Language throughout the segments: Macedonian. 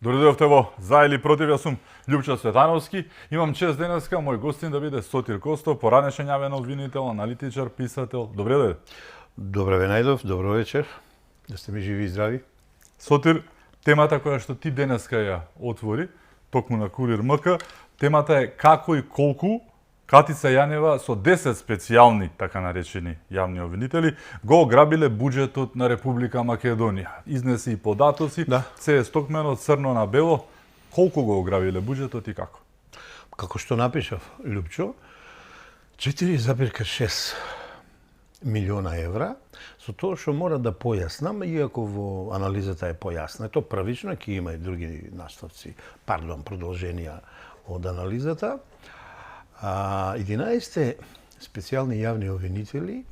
Добре во За или против, јас сум Љупчо Цветановски. Имам чест денеска мој гостин да биде Сотир Костов, поранешен јавен обвинител, аналитичар, писател. Добре дојде. Добре ве најдов, добро вечер. Да сте ми живи и здрави. Сотир, темата која што ти денеска ја отвори, токму на Курир МК, темата е како и колку Катица Јанева со 10 специјални, така наречени, јавни обвинители, го ограбиле буџетот на Република Македонија. Изнесе и податоци, се е стокмено црно на бело. Колку го ограбиле буџетот и како? Како што напишав, Љупчо, 4,6 милиона евра, со тоа што мора да појаснам, иако во анализата е појаснето, првично, ќе има и други наставци, продолженија од анализата. 11 специјални јавни обвинители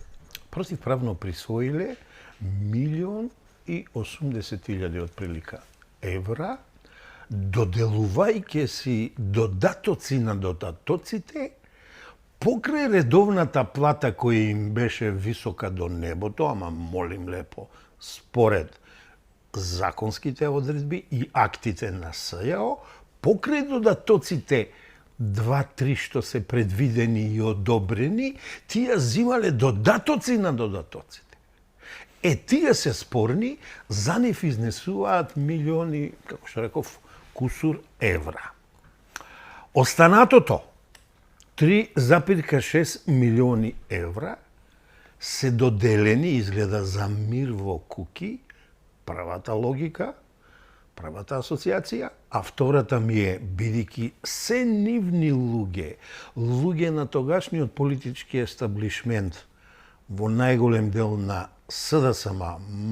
противправно присвоиле 1.080.000 отприлика евра, доделувајќи си додатоци на додатоците покрај редовната плата која им беше висока до небото, ама молим лепо, според законските одредби и актите на СЈО, покрај додатоците 2-3 што се предвидени и одобрени, тие земале додатоци на додатоците. Тие се спорни, за нив изнесуваат милиони, како што реков, кусур евра. Останатото, 3,6 милиони евра, се доделени, изгледа за мир во куки, правата логика, правата асоциација, а втората ми е, бидејќи се нивни луѓе на тогашниот политички естаблишмент, во најголем дел на СДСМ,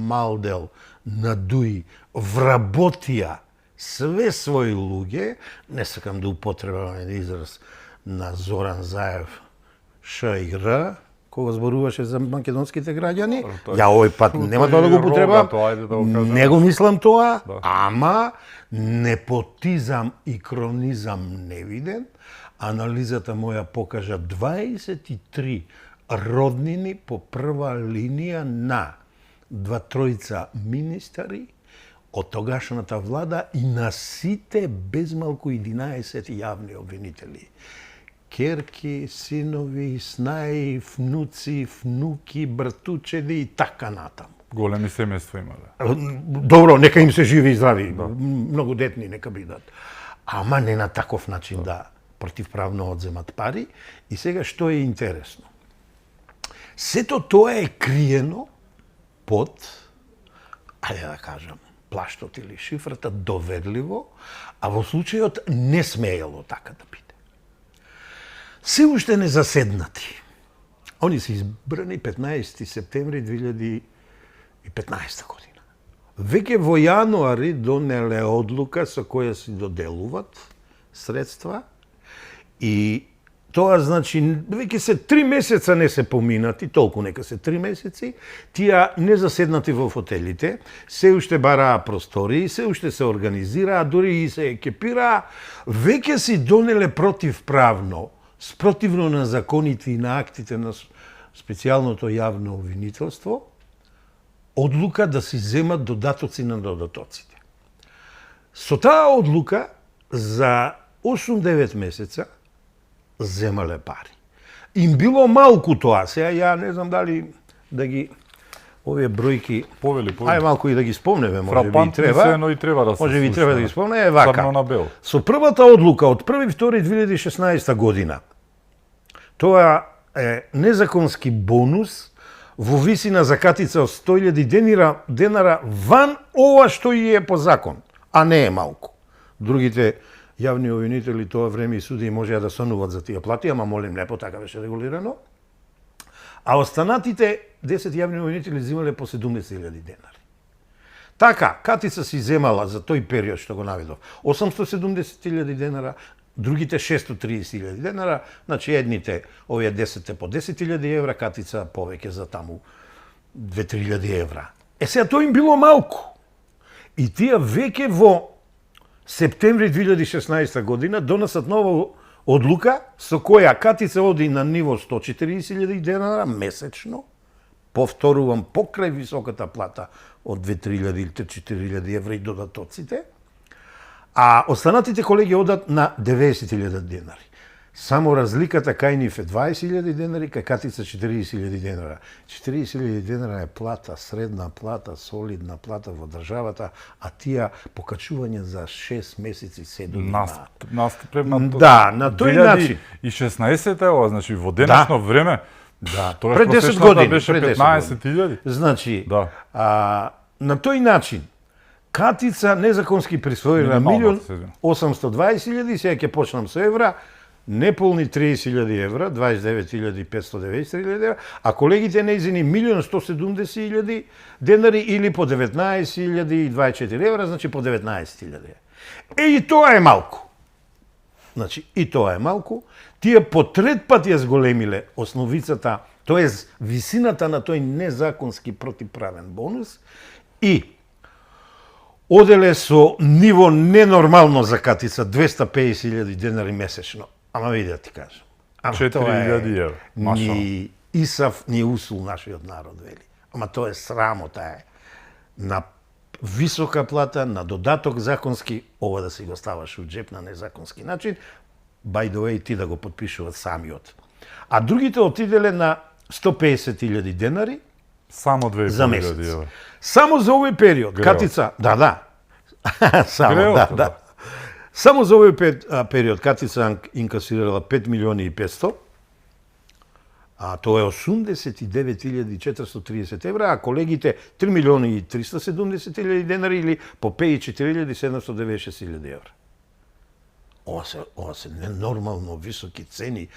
мал дел на ДУИ, вработија све своји луѓе, не сакам да употребам израз на Зоран Заев, Ш и Р, кога зборуваше за македонските граѓани, ја овој пат нема тоа да го употребам, не го мислам тоа, ама непотизам и кронизам невиден. Анализата моја покажа 23 роднини по прва линија на 2-3 министари од тогашната влада и на сите безмалку 11 јавни обвинители. Керки, синови, снаи, внуци, внуки, братучеди и така натаму. Големи семејства имале. Добро, нека им се живи и здрави. Многу детни нека бидат. Ама не на таков начин да противправно одземат пари. И сега што е интересно? Сето тоа е криено под, ајде да кажам, плаштот или шифрата доверливо, а во случајот не смеело така да биде. Се уште не заседнати. Они се избрани 15 септември 2015 година. Веќе во јануари донеле одлука со која се доделуват средства и тоа значи веќе се 3 месеца не се поминати, толку нека се 3 месеци, тие не заседнати во фотелите, се уште бараа простори, се уште се организираа, дури и се екипираа, веќе си донеле противправно, спротивно на законите и на актите на специјалното јавно обвинителство, одлука да си земат додатоци на додатоците. Со таа одлука за 8-9 месеца земале пари. Им било малку тоа, сега ја не знам дали да ги овие бројки ај малку и да ги спомнеме, може би треба. Може би треба да ги спомнеме, вака. Со првата одлука од 1.2.2016 година, тоа е незаконски бонус во висина за Катица од 100.000 денара ван ова што и е по закон, а не е малку. Другите јавни обвинители тоа време и суди можеа да сонуват за тие плати, ама молим лепо, така беше регулирано. А останатите 10 јавни обвинители земале по 70.000 денари. Така, Катица си земала за тој период што го наведов 870.000 денара, другите 630.000 денара, значи едните, овие 10 по 10.000 евра, Катица повеќе за таму 2-3.000 евра. Сега тоа им било малку. И тие веќе во септември 2016 година донесат нова одлука со која Катица оди на ниво 140.000 денара месечно, повторувам, покрај високата плата од 2-3.000 или 4.000 евра и додатоците, А останатите колеги одат на 90.000 денари. Само разликата кај нив е 20.000 денари, кај Катица 40.000 денара. 40.000 денара е плата, средна плата, солидна плата во државата, а тие покачување за 6 месеци се дојдена. Настапред Да, на тој начин. 2016 значи во денешно време, тогаш Пред 10 просечната години, беше пред 10 15.000. Значи, Да. на тој начин, Катица незаконски присвоила Минималната, се извинувам. 1.820.000, сега ќе почнам со евра, неполни 30.000 евра, 29.593 евра, а колегите нејзини 1.170.000 денари или по 19.024 евра, значи по 19.000. И тоа е малку. Значи, и тоа е малку. Тие по трет пат ја зголемиле основицата, тоест висината на тој незаконски противправен бонус и оделе со ниво ненормално за Катица 250.000 денари месечно. Ама види да ти кажам. 4.000 евра. Ни Исав, ни Усул нашиот народ, вели. Ама тоа е срамота е. На висока плата, на додаток законски, ова да си го ставаш у джеп на незаконски начин, by the way, ти да го подпишуват самиот. А другите отиделе на 150.000 денари Само 2.500 за месец. евра. Само за овој период, Греот. Катица, само, Греот, да. Само за овој период Катица инкасирала 5.500.000, а тоа е 89.430 евра, а колегите 3.370.000 денари или по 54.796.000 евра. Ова се ненормално високи цени.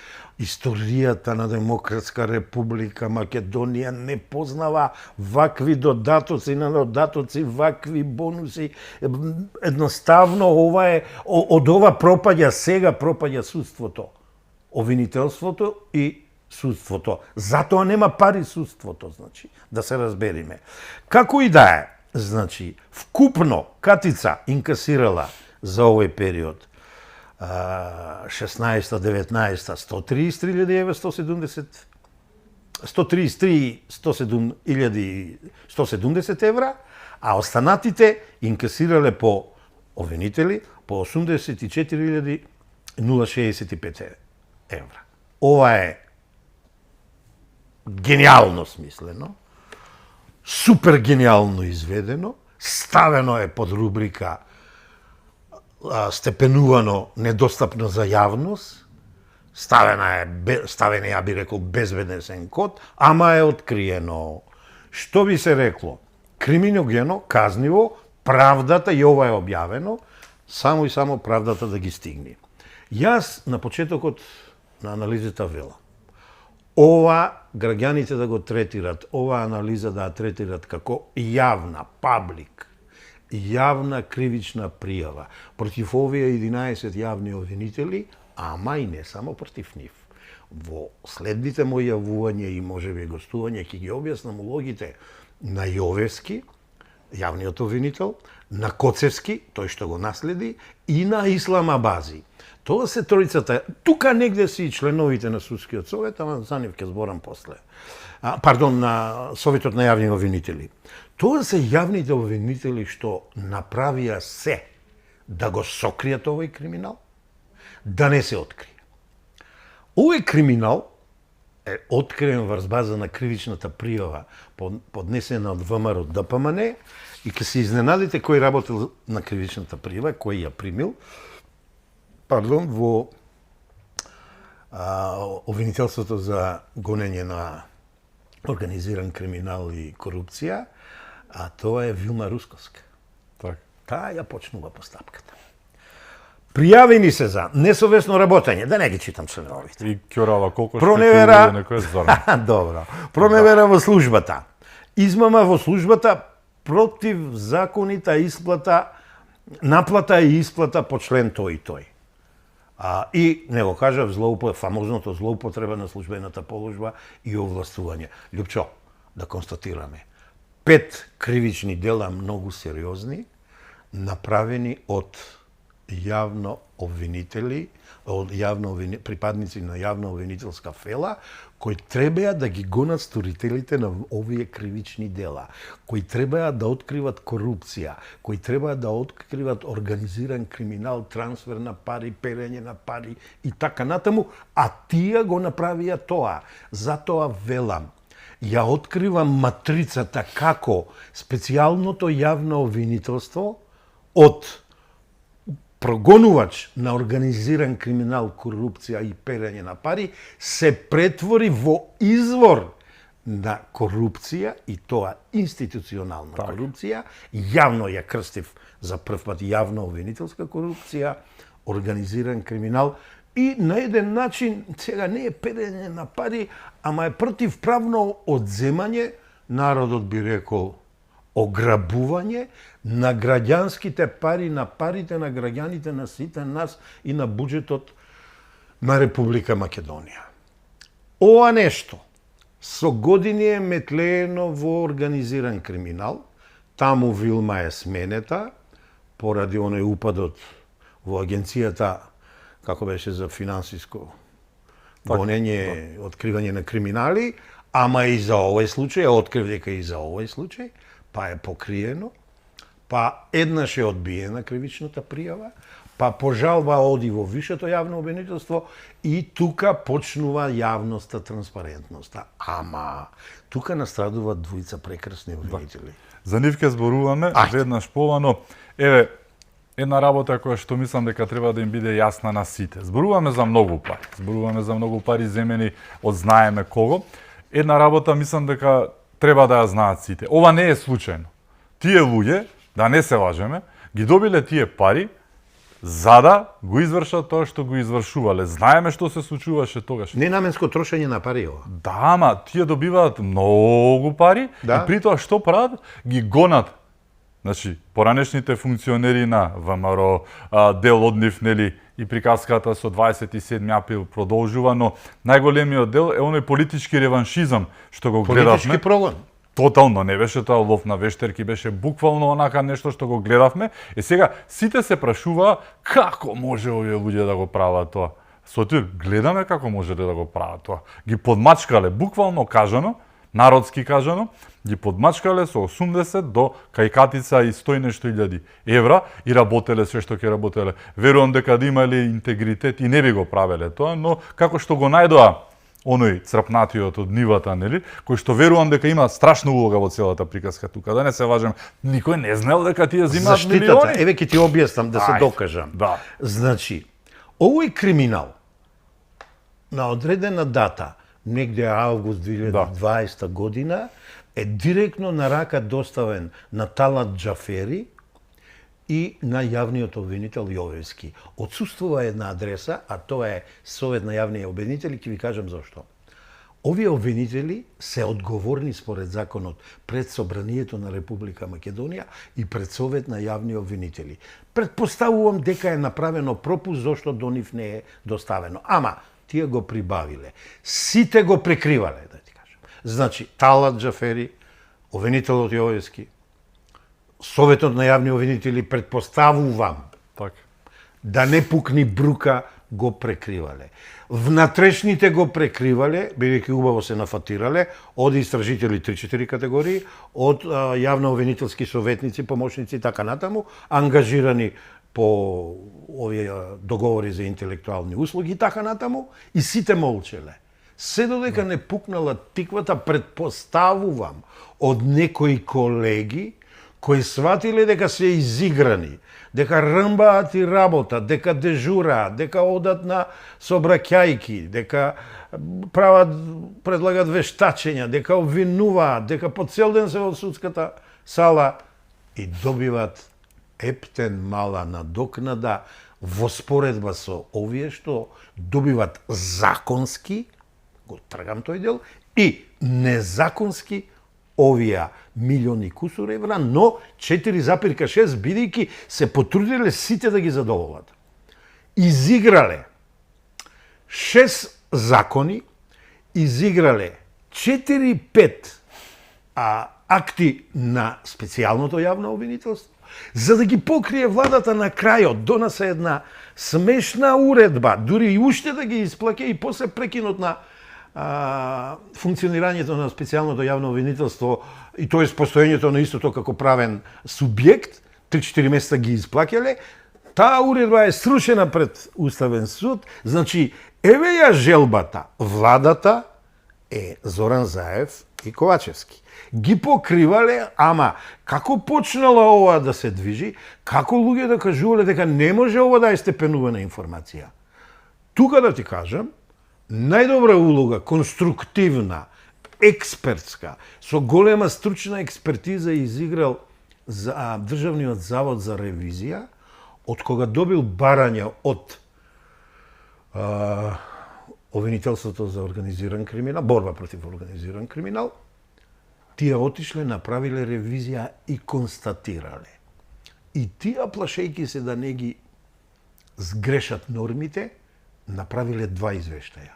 Историјата на Демократска република Македонија не познава вакви додатоци на додатоци, вакви бонуси. Едноставно ова е од ова пропаѓа сега судството, обвинителството и судството. Затоа нема пари судството, значи, да се разбериме. Како и да е, значи, вкупно Катица инкасирала за овој период 16-19 133.170 евра, а останатите инкасирале по обвинители по 84.065 евра. Ова е гениално смислено, супер гениално изведено, ставено е под рубрика степенувано недостапно за јавност, ставен е, ја би рекол, безбеднесен код, ама е откриено. Што би се рекло? Криминогено, казниво, правдата, и ова е објавено, само и само правдата да ги стигне. Јас на почетокот на анализата велам, ова граѓаните да го третират, ова анализа да ја третират како јавна, паблик, јавна кривична пријава против овие 11 јавни обвинители, ама и не само против нив. Во следните мои јавувања и можеби гостување ќе ги објаснам улогите на Јовевски, јавниот обвинител, на Коцевски, тој што го наследи, и на Исламабази. Тоа се тройцата, тука негде си членовите на Судскиот совет, ама за нив ќе зборам после. На Советот на јавни обвинители. Тоа се јавните обвинители што направија се да го сокријат овој криминал, да не се открие. Овој криминал е откриен врз база на кривичната пријава поднесена од ВМРО ДПМН и ќе се изненадите кој работел на кривичната пријава, кој ја примил, во обвинителството за гонење на организиран криминал и корупција, а тоа е Вилма Русковска. Так. Таа ја почнува постапката. Пријавени се за несовесно работење, да не ги читам членовите. И Ќорава колку Проневера, некој зарно. добро. Проневера во службата. Измама во службата против законита исплата, наплата и исплата по член тој и тој. И не го кажав фамозното злоупотреба на службената положба и овластување. Љупчо, да констатираме. 5 кривични дела многу сериозни, направени од јавно обвинители, припадници на јавно обвинителска фела, кои требаја да ги гонат сторителите на овие кривични дела, кои требаја да откриват корупција, кои требаја да откриват организиран криминал, трансфер на пари, перење на пари и така натаму, а тие го направија тоа. Затоа велам, ја откривам матрицата како специјалното јавно обвинителство од прогонувач на организиран криминал, корупција и перење на пари се претвори во извор на корупција и тоа институционална корупција. Јавно ја крстив за прв пат јавно обвинителска корупција, организиран криминал и на еден начин сега не е перење на пари, ама е противправно одземање, народот би рекол ограбување на граѓанските пари, на парите на граѓаните, на сите нас и на буџетот на Република Македонија. Ова нешто со години е метлеено во организиран криминал, таму Вилма е сменета, поради оној упадот во агенцијата, како беше за финансиско гонење, откривање на криминали, ама и за овој случај, открив дека и за овој случај, па е покриено, па еднаш е одбиена кривичната пријава, па по жалба оди во висшето јавно обвинителство и тука почнува јавноста, транспарентноста. Ама тука настрадуваат двојца прекрасни обвинители. За нив ќе зборуваме веднаш повано. Еве, една работа која што мислам дека треба да им биде јасна на сите. Зборуваме за многу пари. Зборуваме за многу пари земени од знаеме кого. Една работа мислам дека треба да ја знаат сите. Ова не е случајно. Тие луѓе, да не се лажеме, ги добиле тие пари за да го извршат тоа што го извршувале. Знаеме што се случуваше тогаш. Ненаменско трошење на пари ова. Да, ама тие добиваат многу пари и при тоа што прават? Ги гонат. Значи, поранешните функционери на ВМРО, дел од нив, нели, и приказката со 27 април продолжува, но најголемиот дел е оној политички реваншизам што го гледавме. Политички прогон. Тотално не беше тоа лов на вештерки, беше буквално онака нешто што го гледавме. И сега сите се прашуваа како може овие луѓе да го прават тоа. Сотир, гледаме како може да го прават тоа. Ги подмачкале, буквално кажано, народски кажано, ги подмачкале со 80 до кајкатица и 100 нешто илјади евра и работеле се што ќе работеле. Верувам дека да имале интегритет и не би го правеле тоа, но како што го најдоа оној црпнатиот од нивата, нели, кој што верувам дека има страшна улога во целата приказка тука. Да не се лажем, никој не знаел дека тие земаат милиони. Еве ќе ти објаснам да се докажам. Да. Значи, овој криминал на одредена дата, негде август 2020 година, е директно на рака доставен на Талат Џафери и на јавниот обвинител Јовевски. Отсуствува една адреса, а тоа е Совет на јавни обвинители, ќе ви кажам зашто. Овие обвинители се одговорни според законот пред Собранието на Република Македонија и пред Совет на јавни обвинители. Предпоставувам дека е направено пропуст зашто до нив не е доставено. Ама, тие го прибавиле. Сите го прикривале, да ти кажам. Значи, Талат Џафери, обвинителот Јовевски, Советот на јавни обвинители, предпоставувам, да не пукни брука, го прекривале. Внатрешните го прекривале, бидејќи убаво се нафатирале, од истражители 3-4 категории, од јавно обвинителски советници, помошници и така натаму, ангажирани по овие договори за интелектуални услуги и така натаму, и сите молчеле. Се додека не пукнала тиквата, предпоставувам, од некои колеги кои сватиле дека се изиграни, дека рмбаат и работат, дека дежураат, дека одат на собраќајки, дека предлагат вештачења, дека обвинуваат, дека по цел ден се во судската сала и добиват ептен мала надокнада во споредба со овие што добиват законски, го тргам тој дел, и незаконски овие милиони кусур евра, но 4,6 бидејќи се потрудиле сите да ги задоволат. Изиграле 6 закони, изиграле 4-5 акти на специјалното јавно обвинителство, За да ги покрие владата на крајот, донесе една смешна уредба, дури и уште да ги исплаќа и после прекинот на функционирањето на специјалното јавно обвинителство и тоа постоењето на истото како правен субјект, 3-4 месеца ги исплаќале, таа уредба е срушена пред Уставен суд, значи еве ја желбата, владата е Зоран Заев и Ковачевски. Ги покривале, ама како почнало ова да се движи, како луѓе да кажувале дека не може ова да е степенувана информација. Тука да ти кажам, најдобра улога, конструктивна, експертска, со голема стручна експертиза изиграл за Државниот завод за ревизија, од кога добил барања од обвинителството за организиран криминал, борба против организиран криминал, тие отишле, направиле ревизија и констатирале. И тие, плашејќи се да не ги сгрешат нормите, направиле 2 извештаја.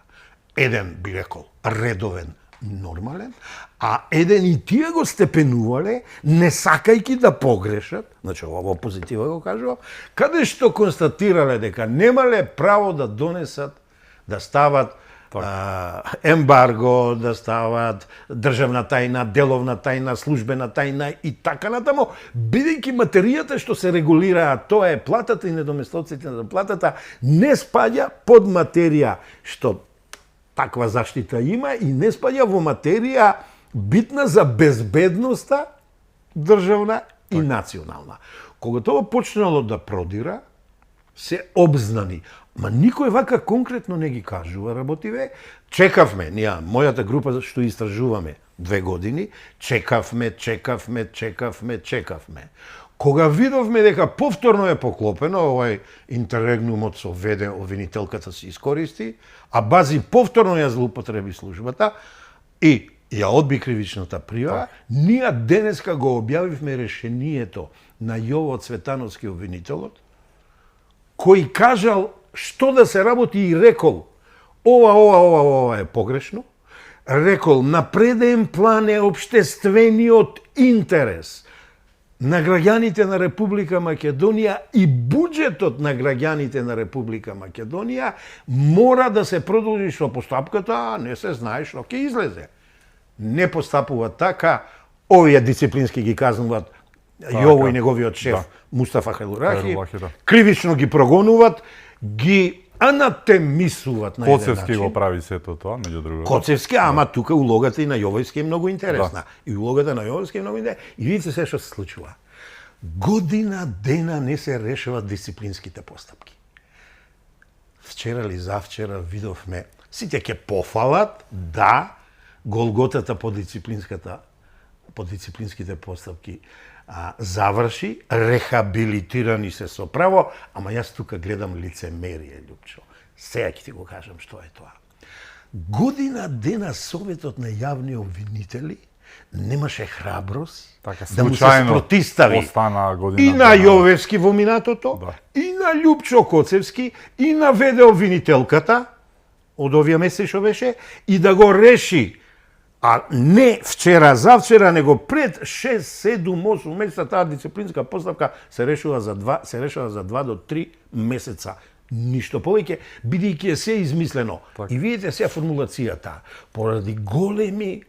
Еден, би рекол, редовен, нормален, а еден и тие го степенувале, не сакајќи да погрешат, значи ова позитива го кажувам, каде што констатирале дека немале право да донесат, да стават ембарго, да стават државна тајна, деловна тајна, службена тајна и така натаму, бидејќи материјата што се регулира, тоа е платата и недоместовците на платата, не спаѓа под материја што таква заштита има и не спаѓа во материја битна за безбедноста државна и национална. Кога тоа почнало да продира, се обзнани. Ма никој вака конкретно не ги кажува работиве. Чекавме, ние, мојата група што истражуваме 2 години, чекавме. Кога видовме дека повторно е поклопено, овај интеррегнумот со обвинителката се искористи, а Бази повторно ја злоупотреби службата и ја одби кривичната прижава, ние денеска го објавивме решението на Јово Цветановски обвинителот, кој кажал што да се работи и рекол ова е погрешно, рекол на преден план е општествениот интерес на граѓаните на Република Македонија и буџетот на граѓаните на Република Македонија мора да се продолжи со постапката, не се знае што ќе излезе. Не постапува така, овие дисциплински ги казнуваат Јово и неговиот шеф Мустафа Хелурахи, кривично ги прогонуваат, ги анатемисуваат на еден начин. Коцевски го прави сето тоа, меѓу другото. Коцевски, ама тука улогата и на Јовојски е многу интересна. И улогата на Јовојски е многу интересна. И видите се што се случува. Година дена не се решават дисциплинските постапки. Вчера или завчера видовме, сите ќе пофалат, да, голготата по дисциплинските постапки заврши, рехабилитирани се со право, ама јас тука гледам лицемерие, Љупчо. Сега ќе ти го кажам што е тоа. Година дена Советот на јавни обвинители немаше храброст да му се спротистави и на Јовевски во минатото, и на Љупчо Коцевски, и на ВД обвинителката, од овие месеци што беше, и да го реши. А не вчера, завчера, него пред 6, 7, 8 месеца таа дисциплинска постапка се решува за 2 до 3 месеца. Ништо повеќе, бидејќи е се измислено. И видите сега формулацијата, поради големи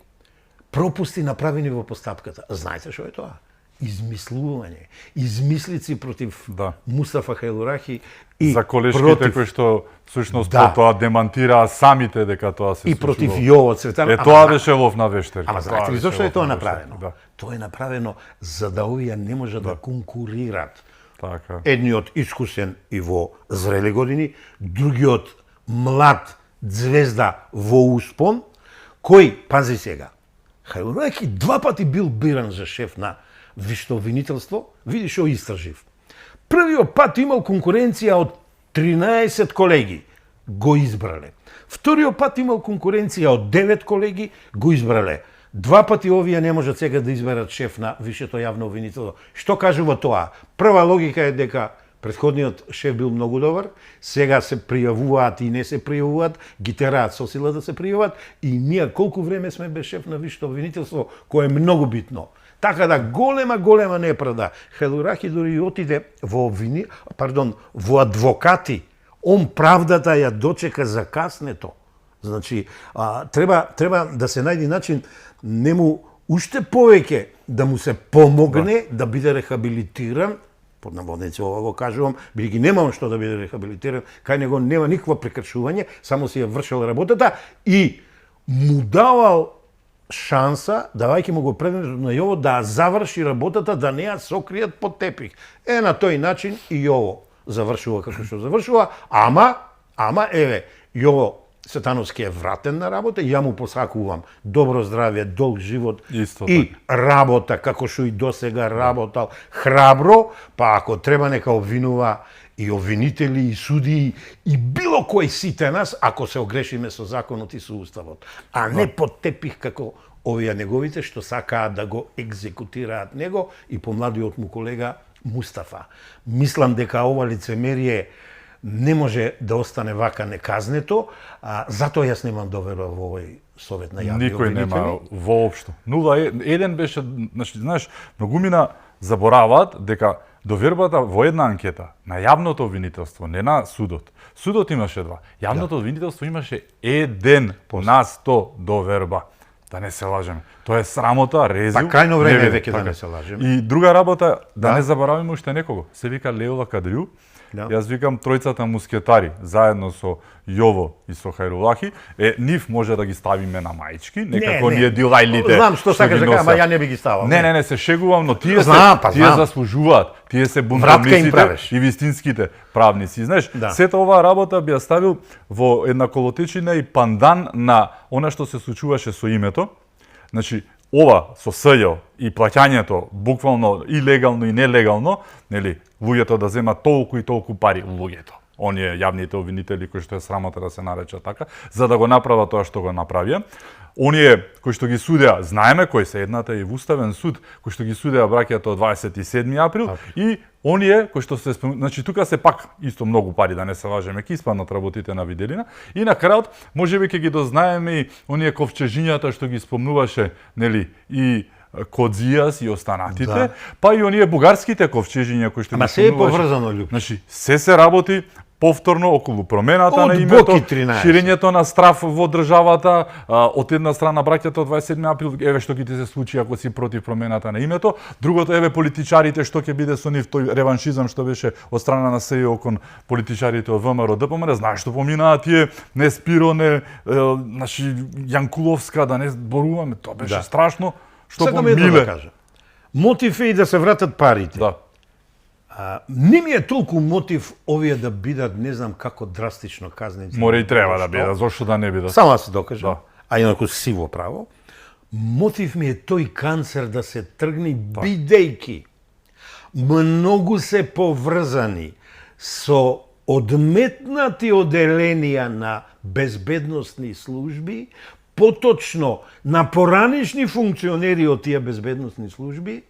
пропусти направени во постапката. Знаете што е тоа? Измислување, измислици против Мустафа Хелурахи и за колешките кои што всушност тоа демантираа самите дека тоа се случува. И против Јово Цветанов. Тоа беше лов на вештери. Ама знаете ли зашто е тоа направено? Тоа е направено за да овие не може да конкурират. Така. Едниот искусен и во зрели години, другиот млад звезда во успон, кој, пази сега, Хелурахи 2 пати бил биран за шеф на Вишто обвинителство, види што истражив. Првиот пат имал конкуренција од 13 колеги, го избрале. Вториот пат имал конкуренција од 9 колеги, го избрале. 2 пати овие не можат сега да изберат шеф на Висшето јавно обвинителство. Што кажува тоа? Прва логика е дека претходниот шеф бил многу добар, сега се пријавуваат и не се пријавуваат, ги тераат со сила да се пријавуваат и ние колку време сме без шеф на Висшето обвинителство, кое е многу битно. Така да голема неправда. Хелурахи дури отиде во во адвокати. Он правдата ја дочека закаснето. Значи, треба да се најде начин нему уште повеќе да му се помогне да биде рехабилитиран, под наводници ова го кажувам, бидејќи нема што да биде рехабилитиран, кај него нема никакво прекршување, само си ја вршил работата и му давал шанса, давајќи му го предметот на Јово да заврши работата, да не ја сокријат под тепих. На тој начин и Јово завршува како што завршува, ама еве, Јово Цветановски е вратен на работа, ја му посакувам добро здравје, долг живот и работа, како што и досега работал, храбро, па ако треба нека обвинува и обвинители, и судии, и било кој сите нас, ако се огрешиме со законот и со уставот. А не под тепих како овие неговите што сакаат да го екзекутираат него и помладиот му колега Мустафа. Мислам дека ова лицемерие не може да остане вака неказнето, затоа јас немам доверба во овој совет на јавни обвинители. Никој обвинители. нема воопшто. 0-1 беше, значи, знаеш, многумина забораваат дека довербата во една анкета на јавното обвинителство, не на судот. Судот имаше 2. Јавното обвинителство имаше 1% доверба. Да не се лажеме. Тоа е срамота, резил. Па крајно време е веќе да не се лажеме. И друга работа, да не забораваме уште некого. Се вика Леола Кадриу. Јас викам тројцата мускетари, заедно со Јово и со Хајрулахи, нив може да ги ставиме на маички, некако ние дилајлите. Знам што сакаш да кажа, ама ја не би ги ставал. Не, се шегувам, но тие заслужуваат. Тие се бунтовниците и вистинските правници. Знаеш, сета оваа работа би ја ставил во една колотечина и пандан на она што се случуваше со името. Значи, ова со СЈ и плаќањето буквално и легално и нелегално, нели, луѓето да земат толку и толку пари, луѓето. Оние јавните обвинители кои што е срамота да се нарече така, за да го направат тоа што го направија. Оние кои што ги судеа, знаеме кои се, едната и Уставен суд, кои што ги судеа браќето од 27 април и оние кои што се значи тука се пак исто многу пари, да не се лажеме, ќе испаднат работите на Виделина и на крајот можеби ќе ги дознаеме и оние ковчежињата што ги спомнуваше, нели, и Кодзијас и останатите, па и оние бугарските ковчежиња кои што ги спомнуваше. Ама се е поврзано, Љупче. Значи, се работи повторно околу промената на името, ширењето на страф во државата, од една страна браќата од 27 април, еве што ќе ти се случи ако си против промената на името, другото еве политичарите што ќе биде со нив тој реваншизам што беше од страна на СЈО кон политичарите од ВМРО ДПМН, знаеш што поминаа тие не Спиро, не значи Јанкуловска, да не зборуваме, тоа беше страшно. Што помиле? Мотив е и да се вратат парите. Да. Не ми е толку мотив овие да бидат, не знам како драстично казнени. Море и треба да бидат, зошто да не бидат? Само да се докажам, а инаку сиво право. Мотив ми е тој канцер да се тргне, бидејќи многу се поврзани со одметнати оделенија на безбедносни служби, поточно на поранешни функционери од тие безбедносни служби,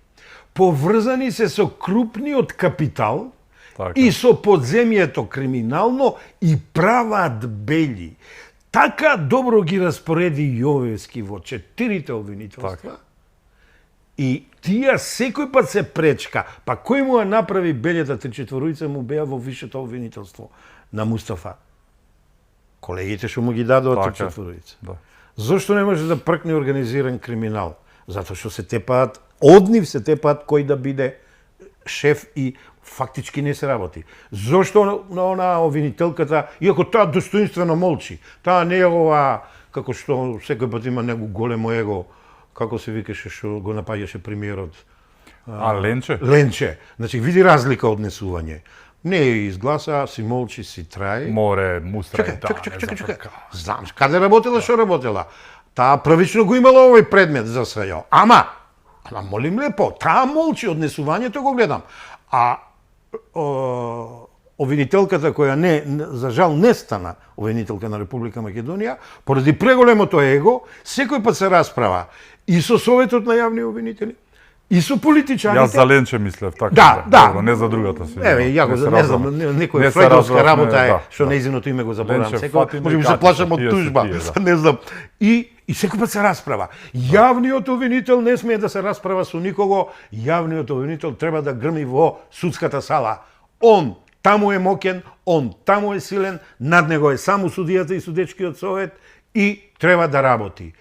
поврзани се со крупниот капитал и со подземјето криминално и прават бели. Така добро ги распореди Јовевски во 4 обвинителства. И тие секој пат се пречка. Па кој му ја направи белјата 3/4 му беа во висшето обвинителство на Мустафа? Колегите што му ги дадоа 3/4. Зошто не може да пркне организиран криминал? Затоа што се тепаат, од нив се тепаат кој да биде шеф и фактички не се работи. Зошто на она обвинителката, иако таа достоинствено молчи, таа не е ова, како што секој пат има него големо его, како се викаше што го напаѓаше премиерот? Ленче? Ленче. Значи, види разлика од однесување. Не изгласа, си молчи, си трај. Море, мустра. Чекај. Знам, каде работела, што работела? Таа првично го имала овој предмет за СЈО. Ама молим лепо, таа молчи, однесувањето го гледам. А обвинителката која за жал не стана обвинителка на Република Македонија, поради преголемото его, секој пат се расправа и со Советот на јавни обвинители, и со политичарите. Јас за Ленче мислев, така. Да. Не за другата си. Еве, ја го не знам, некоја фрейдовска работа е, што нејзиното име го заборавам секој. Може би се плашам од тужба, не знам. И И секој пат се расправа. Јавниот обвинител не смее да се расправа со никого, јавниот обвинител треба да грми во судската сала. Он таму е моќен, он таму е силен, над него е само судијата и судечкиот совет и треба да работи.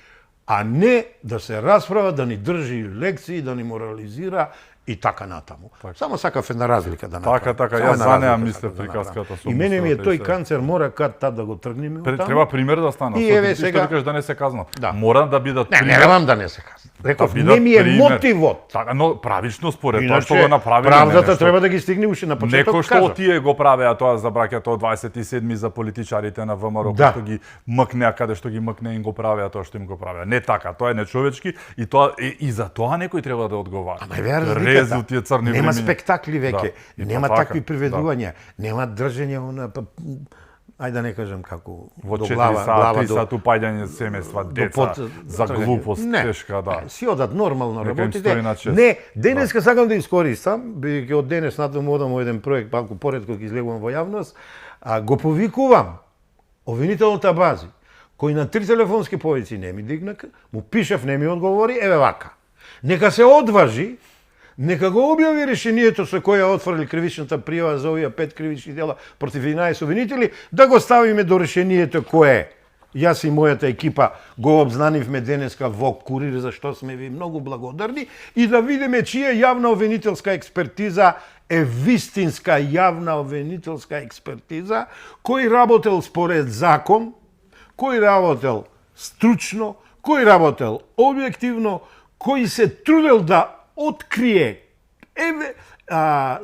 А не да се расправа, да ни држи лекции, да ни морализира и така натаму. Само сакав една разлика да направам. Така, јас за неа мислев приказката со. И мене ми е тој канцер, мора кад да го тргнеме од таму. Треба пример да стана. И еве Што сега викаш да не се казна. Да. Мора да бидат Не, пример. не велам да не се казна. Реков, бидат не ми е пример. мотивот. Така, но правично според тоа Иначе, што го направиле. правдата треба да ги стигне уште на почеток. Некој што тие го правеа тоа за браќето од 27 за политичарите на ВМРО, Да. што ги мкнеа каде што ги мкне им го правеа тоа што им го правеа. Не така, тоа е нечовечки и тоа и за тоа некој треба да одговара. Ама е разликата. Резу тие црни Нема времиња. спектакли веќе, Да, и нема па така, такви приведувања, нема држење на ајде да не кажам како Во до 4 глава, сати, 3 до сати упаѓање семејства, деца, под за тргање. глупост, Не, тешка, да. Си одат нормално Нека им работите. стои на чест. Не, денеска сакам да искористам, бидејќи од денес натаму одам во еден проект малку поред кога излегувам во јавност, го повикувам обвинителната бази, кој на 3 телефонски повици не ми дигна, му пишав, не ми одговори, еве вака. Нека се одважи, нека го објави решението со кое отфрли кривичната пријава за овие 5 кривични дела против 11 обвинители, да го ставиме до решението кое јас и мојата екипа го обзнанивме денеска во Курир, за што сме ви многу благодарни, и да видиме чија јавна обвинителска експертиза е вистинска јавна обвинителска експертиза, кој работел според закон, кој работел стручно, кој работел објективно, кој се трудел да открие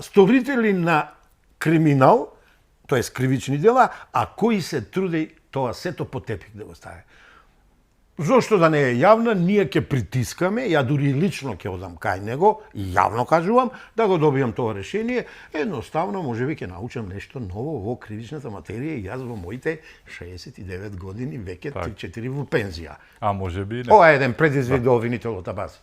сторители на криминал, тоест кривични дела, а кој се труди тоа сето по тепик да го стави. Зошто да не е јавна, ние ќе притискаме, ја дури лично ќе одам кај него и јавно кажувам да го добијам тоа решение. Едноставно, можеби ќе научам нешто ново во кривичната материја и јас во моите 69 години веќе 3-4 во пензија. А можеби не. Ова е еден предизвик до обвинителната база.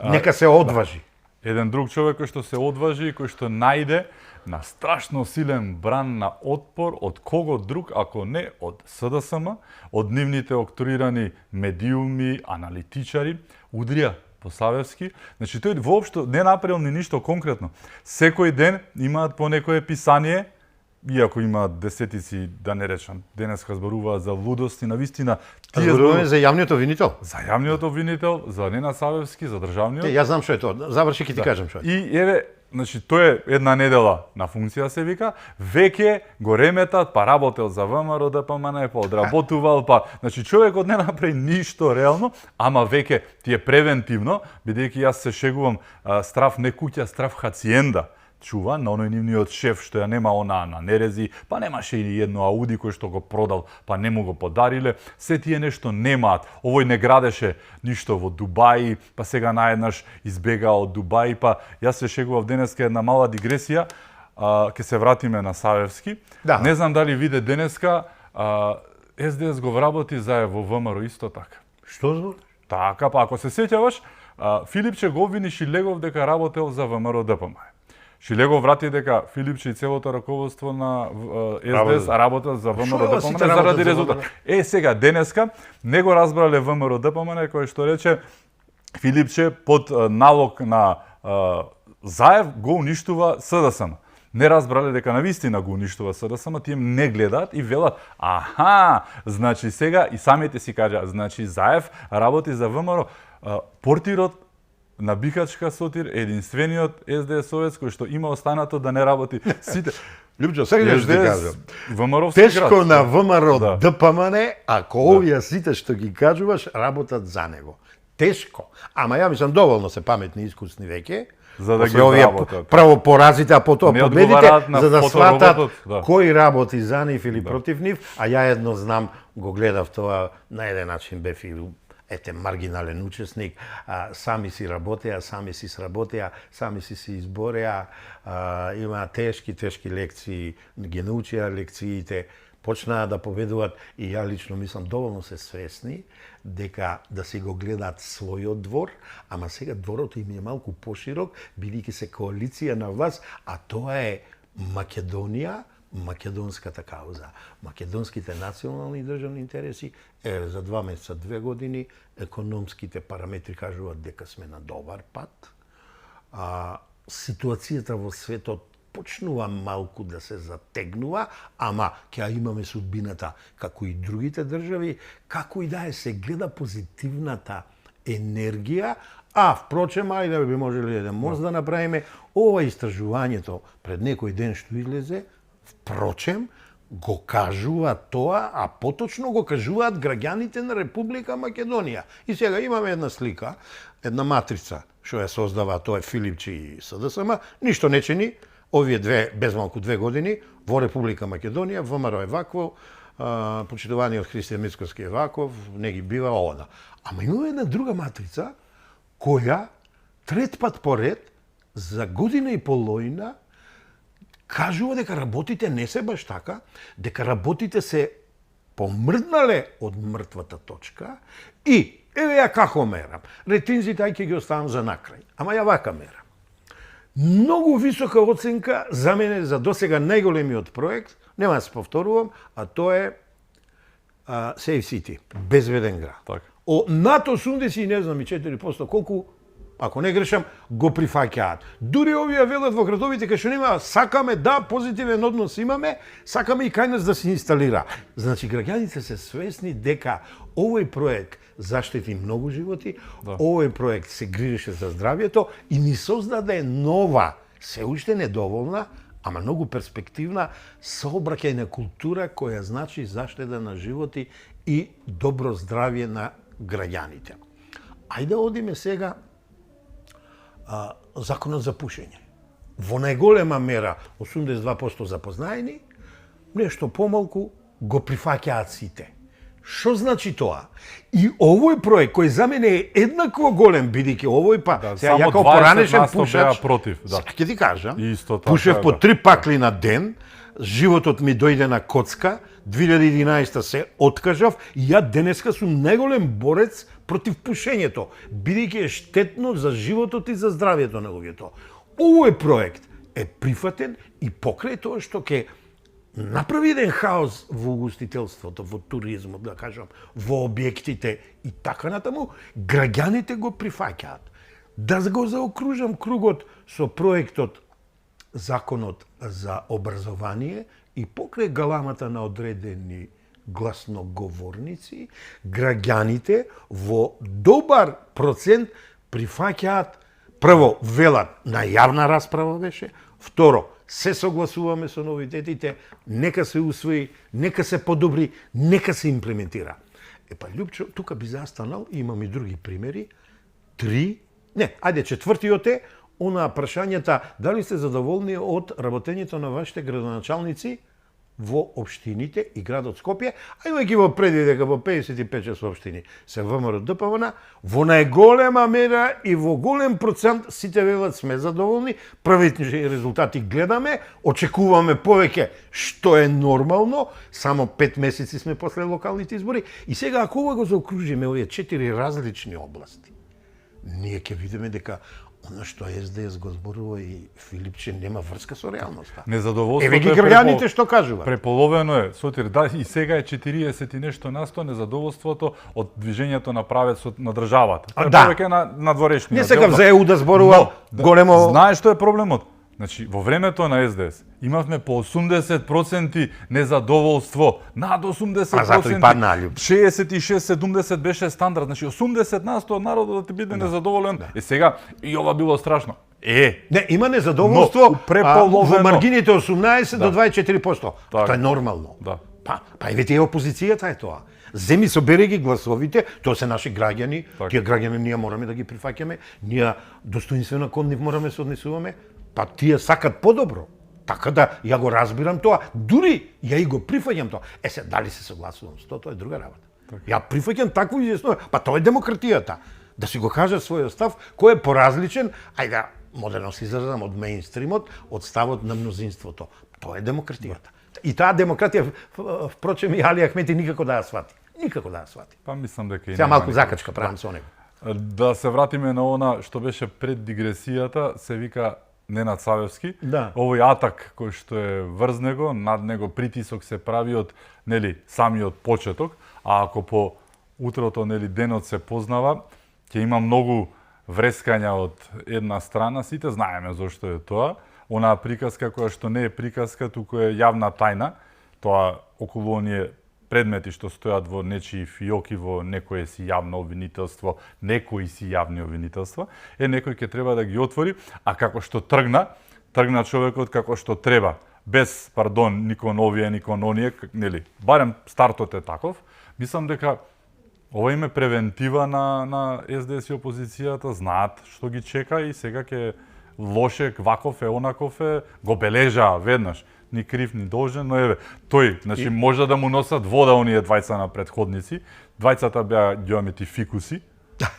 Нека се одважи. Еден друг човек кој што се одважи и кој што најде на страшно силен бран на отпор од кого друг, ако не од СДСМ, од нивните октрирани медиуми, аналитичари, удрија по Савевски. Значи, тој воопшто не направил ни ништо конкретно. Секој ден имаат по некое писание, иако имаат десетици, да не речам, денеска зборуваат за лудости, навистина. Зборуваме за јавниот обвинител. За јавниот обвинител, за Нена Савевски, за државниот. Јас знам што е тоа. Заврши ќе ти кажам што е. И еве, значи, тој е една недела на функција се вика, веќе го реметат, па работел за ВМРО, ДПМН, па одработувал, па, значи, човекот не направи ништо реално, ама веќе ти е превентивно, бидејќи јас се шегувам, страф не куќа, страф хациенда чува на оној нивниот шеф што ја нема она на нерези, па немаше и едно Ауди кој што го продал, па не му го подариле, се тие нешто немаат. Овој не градеше ништо во Дубај, па сега наеднаш избега од Дубај, па јас се шегував денеска една мала дигресија, ќе се вратиме на Савевски. Да. Не знам дали виде денеска, СДС го вработи заедно во ВМРО исто така. Што збориш? Така, па ако се сеќаваш, Филипче го обвини Шилегов дека работел за ВМРО ДПМН. Шилегов врати дека Филипче и целото раководство на СДС работат за ВМРО ДПМН заради резултат. Сега, денеска, не го разбрале ВМРО ДПМН, кој што рече Филипче под налог на Заев го уништува СДСМ. Не разбрале дека навистина го уништува СДСМ, тие не гледаат и велат, аха, значи сега и самите си кажа, значи Заев работи за ВМРО. Портирот на Бихачка Сотир е единствениот СДС-овец кој што има останато да не работи. Сите Лјупчо, сега ќе ти кажам. ВМРО-вски Тешко град. на ВМРО Да. ДПМН, ако овие сите што ги кажуваш работат за него. Тешко. Ама ја мислам доволно се паметни и искусни веќе. За да После ги овие обработат. право поразите, а потоа Не победите, одговараат на за да сватат фотороботот, да. кој работи за нив или против нив, а ја едно знам, го гледав тоа на еден начин бев и маргинален учесник, сами си работеа, сами си сработеа, сами си се избореа, има тешки лекции, ги научија лекциите, почнаа да победуваат и ја лично мислам доволно се свесни дека да си го гледаат својот двор, ама сега дворот им е малку поширок, бидејќи се коалиција на власт, а тоа е Македонија, македонската кауза, македонските национални и државни интереси, за 2 месеца, 2 години, економските параметри кажуваат дека сме на добар пат. Ситуацијата во светот почнува малку да се затегнува, ама ќе имаме судбината како и другите држави, како и да се гледа позитивната енергија, впрочем, ајде би можеле еден мост да направиме. Ова истражувањето пред некој ден што излезе, впрочем, го кажува тоа, а поточно го кажуваат граѓаните на Република Македонија. И сега имаме една слика, една матрица, што ја создава, тоа е Филипчи и СДСМ, ништо не чини, овие без малку 2 години, во Република Македонија, ВМРО е вакво, почитуваниот Христијан Мицкоски е ваков, не ги бива овода. Ама има една друга матрица, која трет пат поред, за година и половина, кажува дека работите не се баш така, дека работите се помрднале од мртвата точка и, еве ја како мерам, ретинзите ај ќе ги оставам за накрај, ама ја вака мерам. Многу висока оценка за мене за досега најголемиот проект, нема да се повторувам, а тоа е Safe City, безбеден град. Так. Над 80 и не знам и 4% колку, ако не грешам, го прифаќаат. Дури овие велат во градовите кај што нема, сакаме да позитивен однос имаме, сакаме и кај нас да се инсталира. Значи граѓаните се свесни дека овој проект заштити многу животи, овој проект се грижеше за здравјето и ни создаде нова, се уште недоволна, ама многу перспективна сообраќајна култура која значи заштеда на животи и добро здравје на граѓаните. Ајде одиме сега законот за пушење. Во најголема мера 82% запознаени, нешто помалку го прифаќаат сите. Што значи тоа? И овој проект кој за мене е еднакво голем, бидејќи овој сега ја како поранешен пушач, против, ќе ти кажам, исто така, пушев по 3 пакли на ден, животот ми дојде на коцка, 2011 се откажав и ја денеска сум најголем борец против пушењето, бидејќи е штетно за животот и за здравјето на луѓето. Овој проект е прифатен и покрај тоа што ќе направи еден хаос во угостителството, во туризмот, да кажам, во објектите и така натаму, граѓаните го прифаќаат. Да го заокружам кругот со проектот Законот за образование и покрај галамата на одредени гласноговорници, граѓаните во добар процент прифаќаат, прво, велат на јавна расправа беше, второ, се согласуваме со новитетите, нека се усвои, нека се подобри, нека се имплементира. Љупчо, тука би застанал, имам и други примери, четвртиот е, прашањата, дали сте задоволни од работењето на вашите градоначалници во општините и градот Скопје, а имајќи во предвид дека во 55 општини се ВМРО ДПМН, во најголема мера и во голем процент сите велат сме задоволни, првите резултати гледаме, очекуваме повеќе, што е нормално, само 5 месеци сме после локалните избори и сега ако ова го заокружиме овие 4 различни области, ние ќе видиме дека она што СДС го зборува и Филипче нема врска со реалноста. Незадоволството еве ги граѓаните што кажуваат. Преполовено е, Сотир, да, и сега е 40 и нешто насто незадоволството од движењето на правецот на државата. Повеќе на дворешниот. Не сакам за ЕУ да зборувам големо. Знаеш што е проблемот? Значи, во времето на СДС имавме по 80% незадоволство, над 80%. А затоа и падна љуб. 66-70 беше стандард, значи 80% од народот да ти биде незадоволен. Сега и ова било страшно. Не, има незадоволство во маргините 18 до 24%. Тоа е нормално. Па еве тие опозицијата е тоа. Земи собери ги гласовите, тоа се наши граѓани, тие граѓани ние мораме да ги прифаќаме, ние достоинствено кон нив мораме се однесуваме. Па тие сакат подобро. Така да ја го разбирам тоа. Дури ја и го прифаќам тоа. Се дали се согласувам со тоа е друга работа. Ја прифаќам такво изјаснување. Па тоа е демократијата. Да си го кажат својот став кој е поразличен, ајде модерно се изразам од мејнстримот, од ставот на мнозинството. Тоа е демократијата. И таа демократија впрочем и Али Ахмети никако да ја свати. Никако да ја свати. Па мислам дека и сега малку закачка правам со него. Да се вратиме на она што беше пред дигресијата, се вика Ненад Савевски, Да. овој атак кој што е врз него, над него притисок се прави од самиот почеток, а ако по утрото денот се познава, ќе има многу врескања од една страна, сите знаеме зошто е тоа. Онаа приказка која што не е приказка, туку е јавна тајна, тоа околу оние предмети што стојат во нечии фиоки во некое си јавно обвинителство, некои си јавни обвинителства, некој ќе треба да ги отвори, а како што тргна човекот како што треба, без пардон никон овие, никон оние, барем стартот е таков. Мислам дека ова им е превентива на СДС и опозицијата, знаат што ги чека и сега ќе лоше, ваков е, онаков е, го бележаа веднаш. Ни крив, ни должен, но тој, може да му носат вода оние двајца на предходници. Двајцата беа ѓеомети фикуси.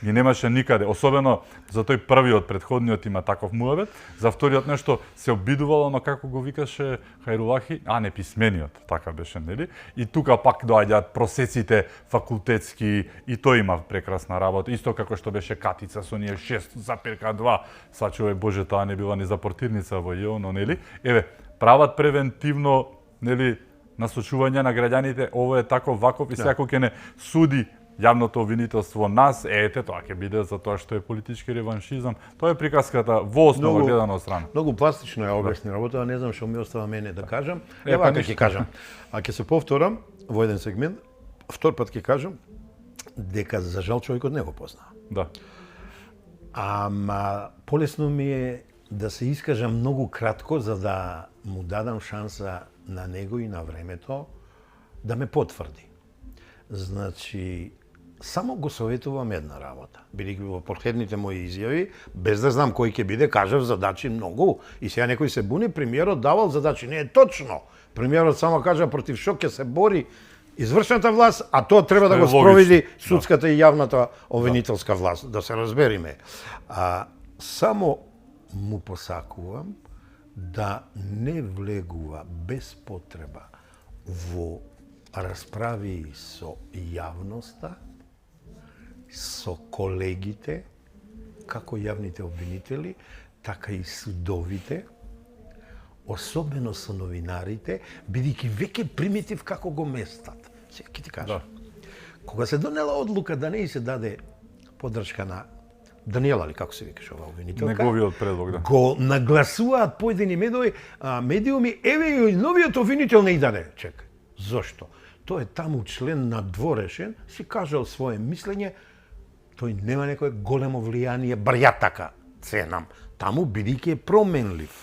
И немаше никаде, особено за тој првиот предходниот има таков муавет, за вториот нешто се обидувало, но како го викаше Хајрулахи, неписмениот, така беше, нели? И тука пак доаѓаат просеците факултетски, и тој има прекрасна работа, исто како што беше Катица со ние 6,2, сачувај Боже, таа не била ни за портирница во ЈОНО, нели? Прават превентивно, насочување на граѓаните, ово е таков, ваков и секој ќе не суди јавното обвинителство нас, тоа ќе биде за тоа што е политички реваншизам. Тоа е приказката во основа гледано од страна. Многу пластично е објасни работа, не знам што ми остава мене да кажам. Ева ќе кажам. А ќе се повторам во еден сегмент, втор пат ќе кажам дека за жал човекот не го познава. Да. Ама полесно ми е да се искажам многу кратко за да му дадам шанса на него и на времето да ме потврди. Значи, само го советувам една работа. Бидејќи во последните мои изјави, без да знам кој ќе биде, кажав задачи многу. И сега некој се буни, премиерот давал задачи. Не е точно. Премиерот само кажа против што ќе се бори извршната власт, а тоа треба да го спроведи судската и јавната обвинителска власт. Да се разбериме. Само му посакувам да не влегува без потреба во расправи со јавноста, со колегите, како јавните обвинители, така и судовите, особено со новинарите, бидејќи веќе приметив како го местат. Сега ќе ти кажам. Кога се донела одлука да не се даде поддршка на Даниела, или како се викаше ова обвинителка, неговиот предлог, да. Го нагласуваат поедини медиуми, еве и новиот обвинител не и даде. Чекај, зошто? Тој е таму член на дворешен, си кажал свое мислење, тој нема некое големо влијание, бар ја така ценам, таму бидејќи е променлив.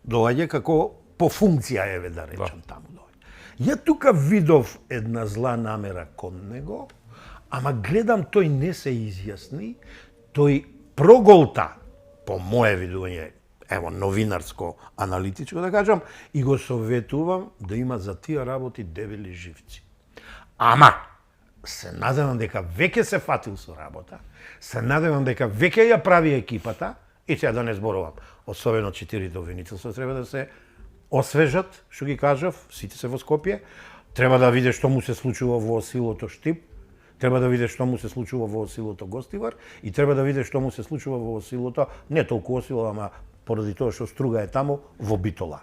Доаѓа како по функција, еве да речам, таму доаѓа. Ја тука видов една зла намера кон него, ама гледам тој не се изјасни, тој проголта, по моje видување, ево, новинарско, аналитичко да кажам, и го советувам да има за тие работи дебели живци. Ама, се надевам дека веќе се фатил со работа, се надевам дека веќе ја прави екипата, и сега да не зборувам, особено 4 обвинителства треба да се освежат, што ги кажав, сите се во Скопје, треба да види што му се случува во силото Штип, треба да види што му се случува во силото Гостивар и треба да види што му се случува во силото, не толку Осило, ама поради тоа што Струга е таму, во Битола.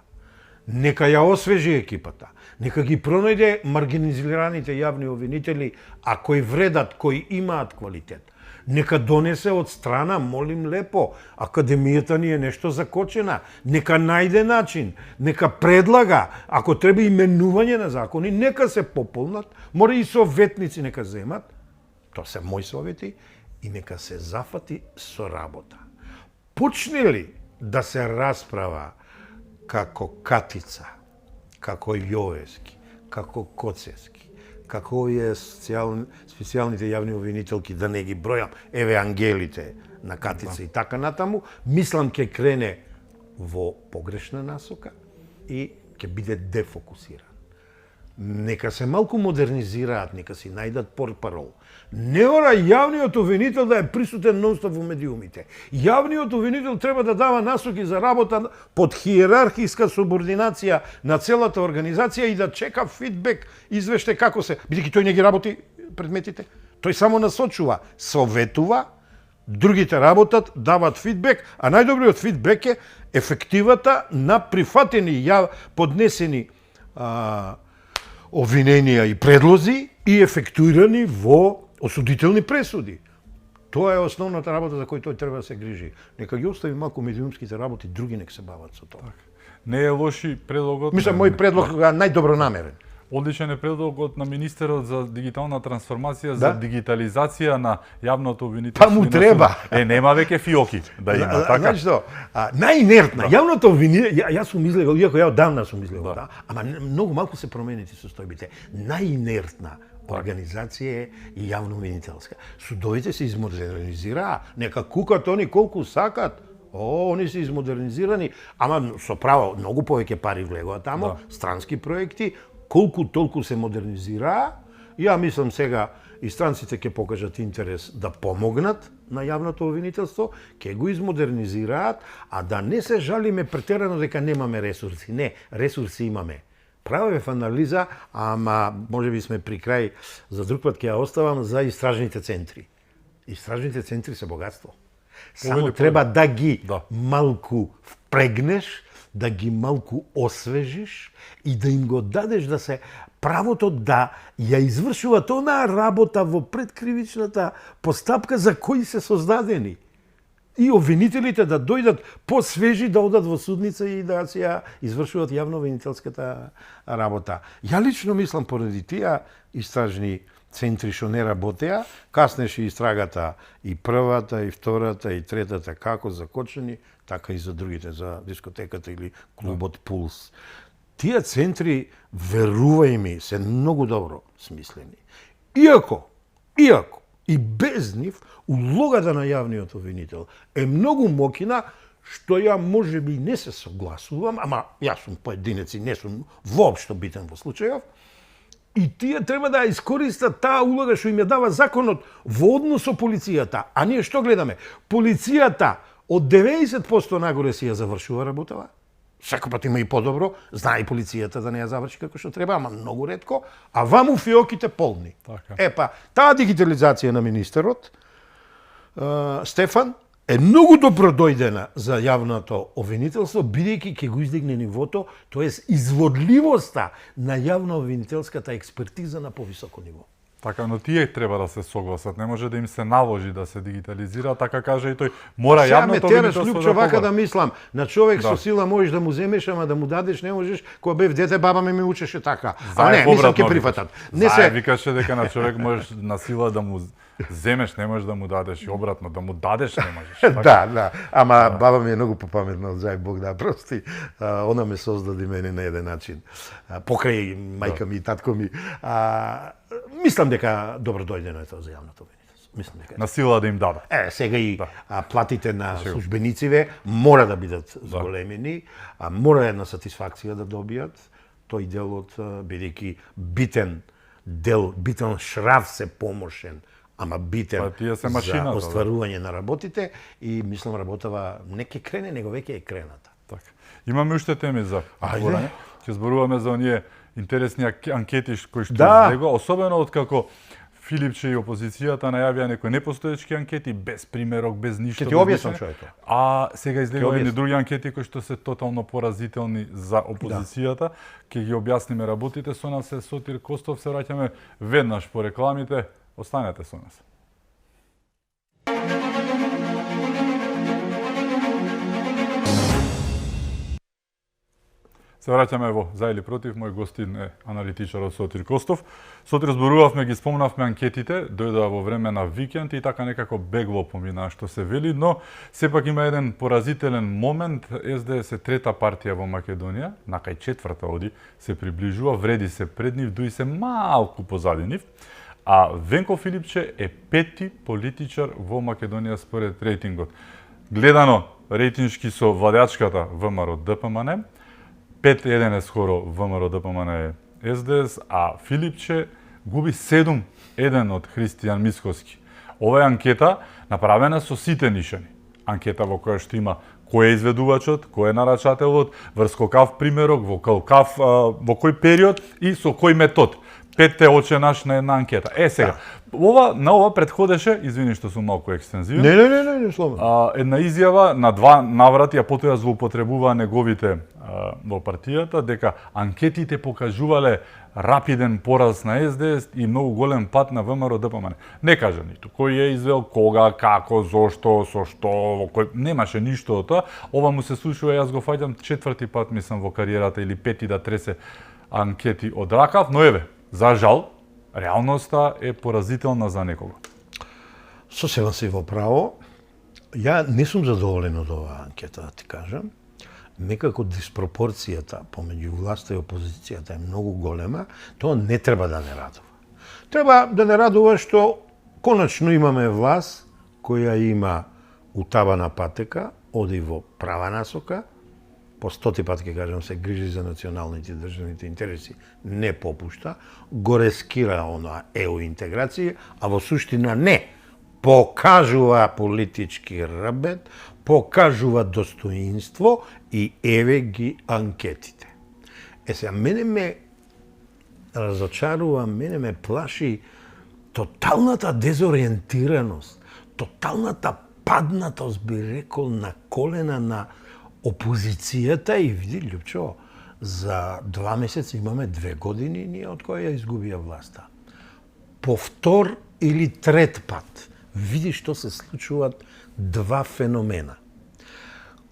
Нека ја освежи екипата, нека ги пронајде маргинизираните јавни обвинители, а кои вредат, кои имаат квалитет. Нека донесе од страна, молим лепо, академијата ни е нешто закочена, нека најде начин, нека предлага, ако треба именување на закони, нека се пополнат, мора и советници нека земат, тоа се мои совети, и нека се зафати со работа. Почне ли да се расправа како Катица, како Јовески, како Коцевски, како овие специјалните јавни обвинителки, да не ги бројам, еве ангелите на Катица и така натаму, мислам ќе крене во погрешна насока и ќе биде дефокусиран. Нека се малку модернизираат, нека си најдат портпарол. Не ора јавниот обвинител да е присутен нонстоп во медиумите. Јавниот обвинител треба да дава насоки за работа под хиерархиска субординација на целата организација и да чека фидбек, извеште како се, бидејќи тој не ги работи предметите. Тој само насочува, советува, другите работат, дават фидбек, а најдобриот фидбек е ефективата на прифатени, поднесени обвиненија и предлози и ефектуирани во осудителни пресуди. Тоа е основната работа за која тој треба да се грижи. Нека ги остави малку медиумските работи, други нека се бават со тоа. Не е лоши предлогот. Мислам, мој предлог е најдобро намерен. Одличен е предлогот на министерот за дигитална трансформација, за дигитализација на јавното обвинителство. Па му треба. Нема веќе фиоки да има, така? Знаеш што, најинертна, јавното обвинителство, јас сум излегал, иако ја одамна сум излегал, ама многу малку се променети состојбите. Најинертна организација е и јавно-обвинителска. Судовите се измодернизираа, нека кукат они колку сакат. Они се измодернизирани, ама со право, многу повеќе пари влегоа тамо, странски проекти, колку толку се модернизираа. Ја мислам сега и странците ќе покажат интерес да помогнат на јавното обвинителство, ќе го измодернизираат, а да не се жалиме претерано дека немаме ресурси. Не, ресурси имаме. Правев анализа, ама можеби сме при крај, за друг пат ќе ја оставам, за истражните центри. Истражните центри се богатство. Само треба да ги малку впрегнеш, да ги малку освежиш и да им го дадеш да се правото да ја извршуваат онаа работа во предкривичната постапка за кои се создадени. И обвинителите да дојдат посвежи, да одат во судница и да се ја извршуваат јавно-обвинителската работа. Ја лично мислам поради тие истражни центри што не работеа, каснеше истрагата и првата, и втората, и третата како закочени, така и за другите, за дискотеката или клубот Пулс. Тие центри, верувај ми, се многу добро смислени. Иако и без нив, улогата на јавниот обвинител е многу мокина, што ја можеби не се согласувам, ама јас сум поединец и не сум воопшто битен во случајов, и тие треба да искористат таа улога што им ја дава законот во однос со полицијата. А ние што гледаме? Полицијата од 90% нагоре си ја завршува работава. Секој пат има и подобро, знае и полицијата да не ја заврши како што треба, ама многу ретко, а ваму фиоките полни. Епа, таа дигитализација на министерот Стефан е многу добро дојдена за јавното обвинителство, бидејќи ќе го издигне нивото, тоест изводливоста на јавно-обвинителската експертиза на повисоко ниво. Така, но тие треба да се согласат, не може да им се наложи да се дигитализира, така каже и тој. Мора јавното обвинителство да вака да мислам, на човек со сила можеш да му земеш, ама да му дадеш не можеш. Кога бев дете, баба ми учеше така. А не, мислам ќе прифатат. Не се викаше дека на човек можеш на сила да му земеш, не можеш да му дадеш, и обратно, да му дадеш не можеш. Така? Да, ама баба ми е многу попаметна од зај Бог да прости. Она ме создади мене на еден начин. Покрај мајка ми и татко ми. Мислам дека добро дојдено е тоа за јавното обвинителство. Мислам дека на сила да им даде. Сега и платите на службенициве мора да бидат зголемени, мора една сатисфакција да добијат тој делот, бидејќи битен дел, битен шрав се помошен, ама битен за остварување на работите, и мислам работава не ќе крене, него веќе е крената. Така. Имаме уште теми за зборање. Ќе зборуваме за оние интересни анкети кои што излегоа, особено откако Филипче и опозицијата најавија некои непостоечки анкети, без примерок, без ништо. Ќе ти објаснам што е тоа. А сега излегоа едни други анкети кои што се тотално поразителни за опозицијата. Ќе ги објасниме работите. Со нас е Сотир Костов, се враќаме веднаш по рекламите. Останете со нас. Се враќаме во За или против. Мој гостин е аналитичарот Сотир Костов. Сотир, зборувавме, ги спомнавме анкетите, дојдоа во време на викенд и така некако бегло помина што се вели, но сепак има еден поразителен момент. СДС е трета партија во Македонија, накај четврта оди, се приближува, вреди се пред нив, дуи се малку позади нив. А Венко Филипче е пети политичар во Македонија според рейтингот. Гледано рейтиншки со владеачката ВМРО ДПМН, 5-1 е скоро ВМРО ДПМН СДС, а Филипче губи 7-1 од Христијан Мисковски. Ова е анкета направена со сите нишани. Анкета во која што има кој е изведувачот, кој е нарачателот, врз кокав примерок, во кој период и со кој метод. петте оченаш на една анкета. Сега, на ова предходеше, извини што сум малку екстензивен. Не, слободно. Една изјава на 2 наврати, а потоа ја злоупотребуваа неговите во партијата, дека анкетите покажувале рапиден пораз на СДС и многу голем пат на ВМРО ДПМН. Не кажа ниту кој е извел, кога, како, зошто, со што, во кој... немаше ништо од тоа. Ова му се случува, јас го фаќам 4-ти пат, мислам, во кариерата или 5-ти да тресе анкети од ракав, но еве, за жал, реалноста е поразителна за некого. Сосема си во право. Ја не сум задоволен од оваа анкета, да ти кажам. Некако диспропорцијата помеѓу власта и опозицијата е многу голема, тоа не треба да не радува. Треба да не радува што конечно имаме власт која има утабана патека, оди во права насока, по 100 пат ќе кажам, се грижи за националните и државните интереси, не попушта, го рескира онаа ЕУ интеграција, а во суштина не. Покажува политички рабет, покажува достоинство и еве ги анкетите. Сега, мене ме разочарува, мене ме плаши тоталната дезориентираност, тоталната паднатост, би рекол, на колена на опозицијата и види, Лјупчо, за 2 месеца имаме 2 години ние од која ја изгубија власта. По втор или трет пат, види што се случуваат 2 феномена.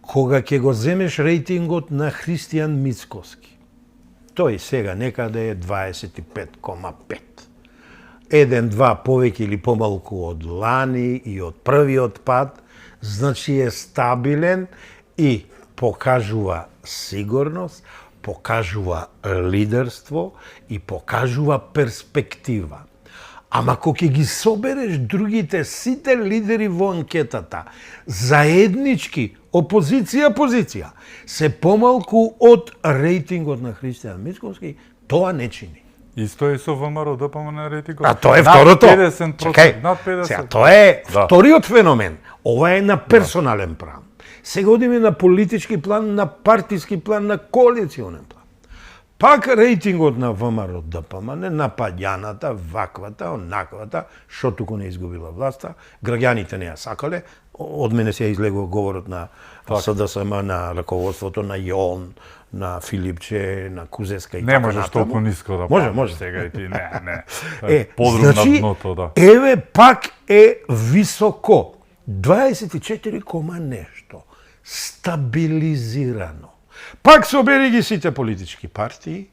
Кога ќе го земеш рейтингот на Христијан Мицкоски, тој сега некаде е 25,5. 1-2 повеќе или помалку од лани и од првиот пат, значи е стабилен и покажува сигурност, покажува лидерство и покажува перспектива. Ама кога ќе ги собереш другите сите лидери во анкетата, заеднички опозиција, се помалку од рейтингот на Христијан Мицкоски, тоа не чини. Исто е со ВМРО ДПМН рейтингот. А тоа е второто. Над 50%, над 50%. Сега, тоа е вториот феномен. Ова е на персонален план. Сега одиме на политички план, на партиски план, на коалиционен план. Пак рейтингот на ВМРО ДПМН, на паѓаната, ваквата, онаквата, што туку не изгубила власта, граѓаните не ја сакале, од мене се излегува говорот на СДСМ, на раководството, на Јон, на Филипче, на Кузеска и така натаму. Не можеш толку ниско да може. Сега и ти, не. Подрум на дното, да. Еве пак е високо. 24 кома нешто. Стабилизирано. Пак собери ги сите политички партии,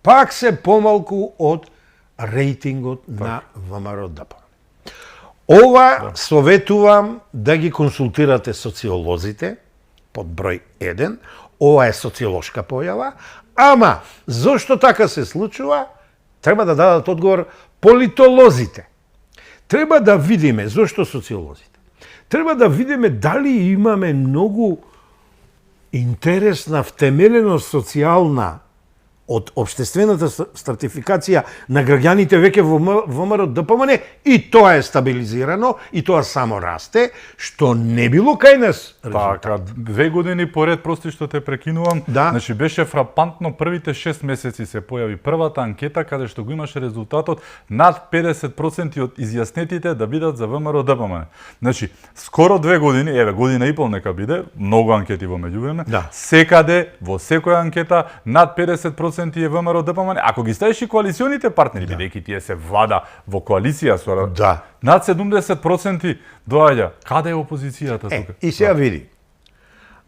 пак се помалку од рейтингот на ВМРО ДПМН. Ова советувам да ги консултирате социолозите, под број 1, ова е социолошка појава, ама зошто така се случува, треба да дадат одговор политолозите. Треба да видиме зошто социолозите. Треба да видиме дали имаме многу интересна, втемеленост социјална од општествената стратификација на граѓаните веќе во ВМРО ДПМН и тоа е стабилизирано и тоа само расте, што не било кај нас резултат. Така, 2 години поред, прости што те прекинувам, значи беше фрапантно, првите 6 месеци се појави првата анкета каде што го имаше резултатот над 50% од изјаснетите да бидат за ВМРО ДПМН. Значи, скоро 2 години, еве година и пол нека биде, многу анкети во меѓувреме, секаде во секоја анкета над 50% е ВМРО ДПМН. Ако ги ставиш и коалиционите партнери, бидејќи тие се влада во коалиција со над 70% доаѓа. Каде е опозицијата тука? И сега види.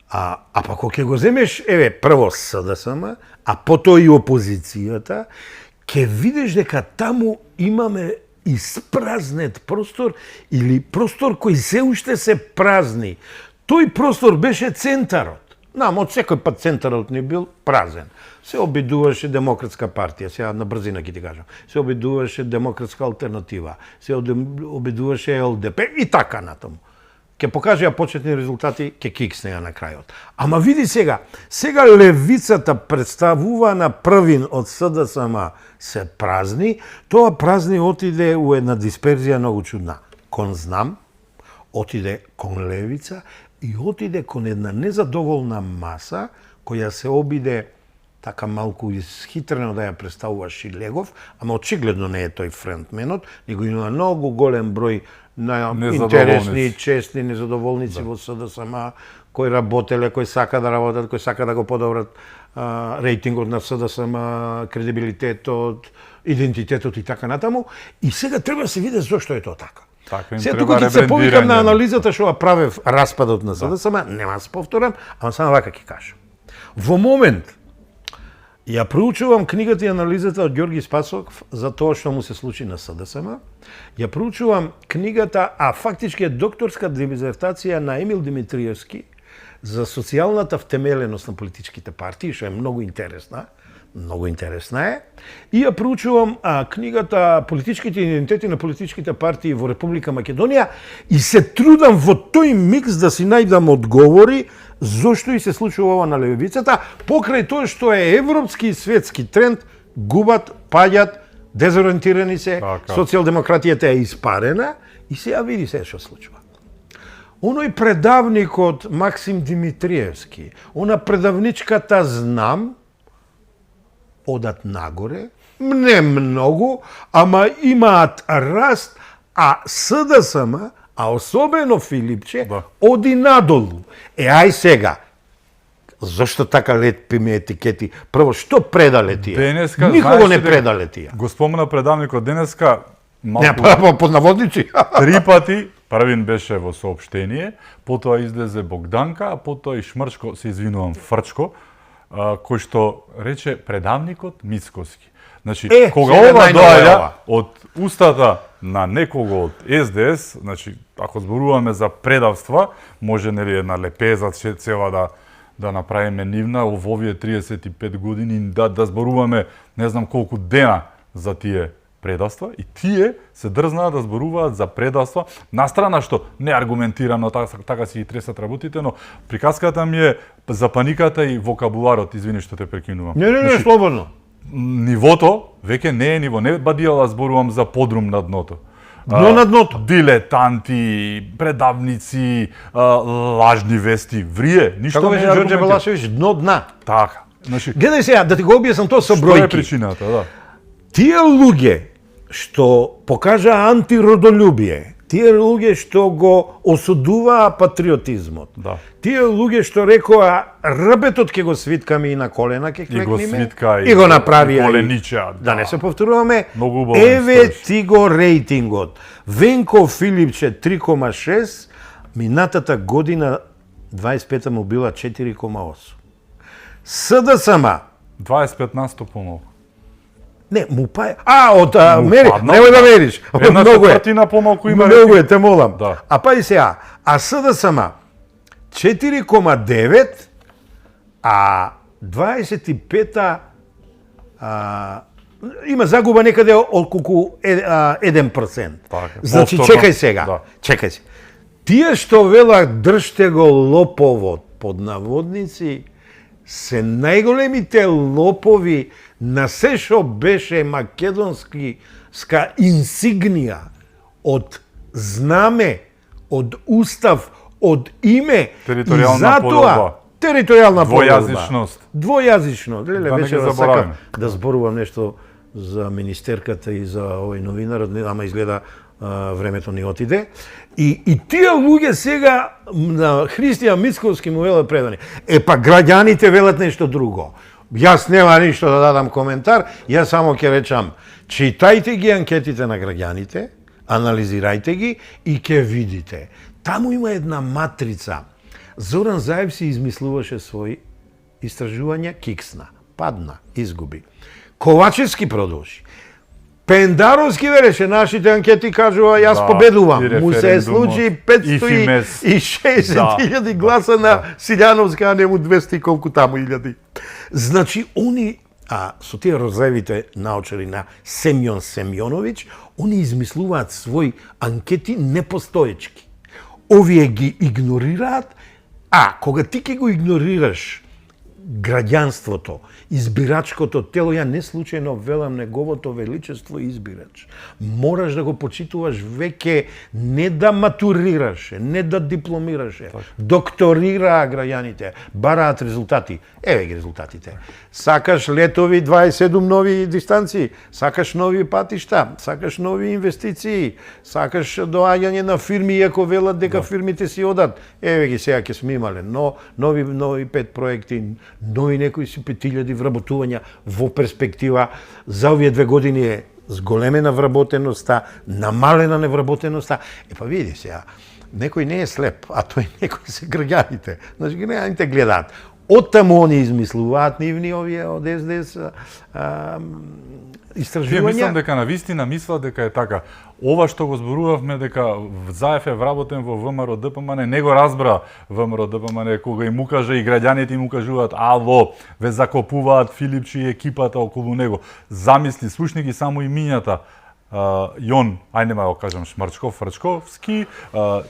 А па кога ќе го земеш, еве, прво СДСМ, а потоа и опозицијата, ќе видиш дека таму имаме испразнет простор или простор кој се уште се празни. Тој простор беше центарот. Нам, од секој пат центарот не бил празен. Се обидуваше Демократска партија, сега на брзина ќе ти кажам. Се обидуваше Демократска алтернатива, се обидуваше ЛДП и така натаму. Ќе покажеа почетни резултати, ќе кикснеа на крајот. Ама види сега левицата представувана првин од СДСМ се празни, тоа празни отиде у една дисперзија многу чудна. Кон знам, отиде кон левица и отиде кон една незадоволна маса која се обиде така малку исхитрено да ја представува Шилегов, ама очигледно не е тој фронтменот, него има многу голем број на интересни, честни незадоволници во СДСМ, кои работеле, кои сака да работат, кои сака да го подобрат рейтингот на СДСМ, кредибилитетот, идентитетот и така натаму. И сега треба да се види зошто е тоа така. Сега тука ќе се повикам на анализата што ја правев распадот на СДСМ, нема да се повторам, ама само вака ќе кажам. Во момент ја проучувам книгата и анализата од Ѓорги Спасов за тоа што му се случи на СДСМ. Ја проучувам книгата, а фактички е докторска дизертација на Емил Димитриевски за социјалната втемеленост на политичките партии, што е многу интересна. Многу интересна е. И ја проучувам книгата Политичките идентитети на политичките партии во Република Македонија и се трудам во тој микс да си најдам одговори зошто и се случува ова на левицата, покрај тоа што е европски и светски тренд, губат, паѓат, дезориентирани се, социјалдемократијата е испарена и сега види се што случува. Оној предавник од Максим Димитриевски, она предавничката Знам, одат нагоре, не многу, ама имаат раст, а СДСМ, а особено Филипче, оди надолу. Ај сега, зошто така лепиме етикети? Прво, што предале тие? Денеска, никого не предале тие. Го спомена предавникот денеска, малку... под наводници. 3 пати, првин беше во соопштение, потоа излезе Богданка, а потоа и Шмрчко, се извинувам, Фрчко, кој што рече предавникот Мицкоски. Значи, кога ова доаѓа од устата на некого од СДС, значи, ако зборуваме за предавства, може нели една лепеза цела да направиме нивна во овие 35 години, да зборуваме не знам колку дена за тие предавства, и тие се дрзнаа да зборуваат за предавства, настрана што не аргументирано, така си ги тресат работите, но приказката ми е за паниката и вокабуларот, извини што те прекинувам. Не, слободно. Нивото веќе не е ниво, не бадијала зборувам за подрум на дното. Дно на дното. Дилетанти, предавници, лажни вести, врие, ништо како не беше Ѓорѓе Балашевиќ, дно дна. Така. Значи, гледај сега, да ти го објаснам тоа со бројки. Што е причината, да? Тие луѓе што покажа антиродолюбие, тие луѓе што го осудуваа патриотизмот, тие луѓе што рекоа рбетот ќе го свиткаме и на колена ќе клекниме, и го направија, да не се повторуваме, еве ти го рейтингот. Венко Филипче 3,6, минатата година 25-та му била 4,8. СДСМ 25% помалку. Не, му па... од мери, немој да мериш. Многу е. Помалку има. Многу е, те молам. Да. А па и сега, а СДСМ 4,9, а 25-та има загуба некаде околку 1%. Значи, чекај сега. Чекај се. Тие што велат држте го лоповот под наводници се најголемите лопови на се што беше македонска инсигнија од знаме, од устав, од име, територијална подолба. Територијална двојазичност. Двојазично. Леле, беше да сакам да зборувам нешто за министерката и за овој новинар, ама изгледа времето ни отиде. И тие луѓе сега на Христијан Мицковски му велат предани. Па граѓаните велат нешто друго. Јас нема ништо да дадам коментар, јас само ќе речам, читајте ги анкетите на граѓаните, анализирајте ги и ќе видите. Таму има една матрица. Зоран Заев си измислуваше своји истражувања, киксна, падна, изгуби. Ковачевски продолжи. Пендаровски вереше, нашите анкети кажува, јас победувам. Му се случи 560.000 гласа на Силјановска, а не му 200 и колку таму илјади. Значи, они, со тие розевите научари на Семјон Семјоновиќ, они измислуваат своји анкети непостоечки. Овие ги игнорираат, а кога ти ќе го игнорираш граѓанството, избирачкото тело, ја не случајно велам неговото величество избирач. Мораш да го почитуваш веќе не да матурираше, не да дипломираше, докторираа граѓаните, бараат резултати. Еве ги резултатите. Сакаш летови 27 нови дистанции, сакаш нови патишта, сакаш нови инвестиции, сакаш доаѓање на фирми, иако велат дека фирмите си одат. Еве ги сега ќе сме имале, но нови 5 проекти, нови некои си 5000 вработувања во перспектива. За овие 2 години е зголемена вработеноста, намалена невработеноста. Па види сега, некој не е слеп, а тој некој се граѓаните. Значи, граѓаните гледаат. Оттаму они измислуваат нивни овие од СДС истражувања. Ја мислам дека на вистина мислат дека е така. Ова што го зборувавме дека Заев е вработен во ВМРО ДПМН, не го разбра ВМРО ДПМН кога им укаже и граѓаните им укажуваат ало, ве закопуваат Филипчи и екипата околу него. Замисли, слушни ги само имињата. Јон, ај нема го кажам Шмрчков, Фрчковски,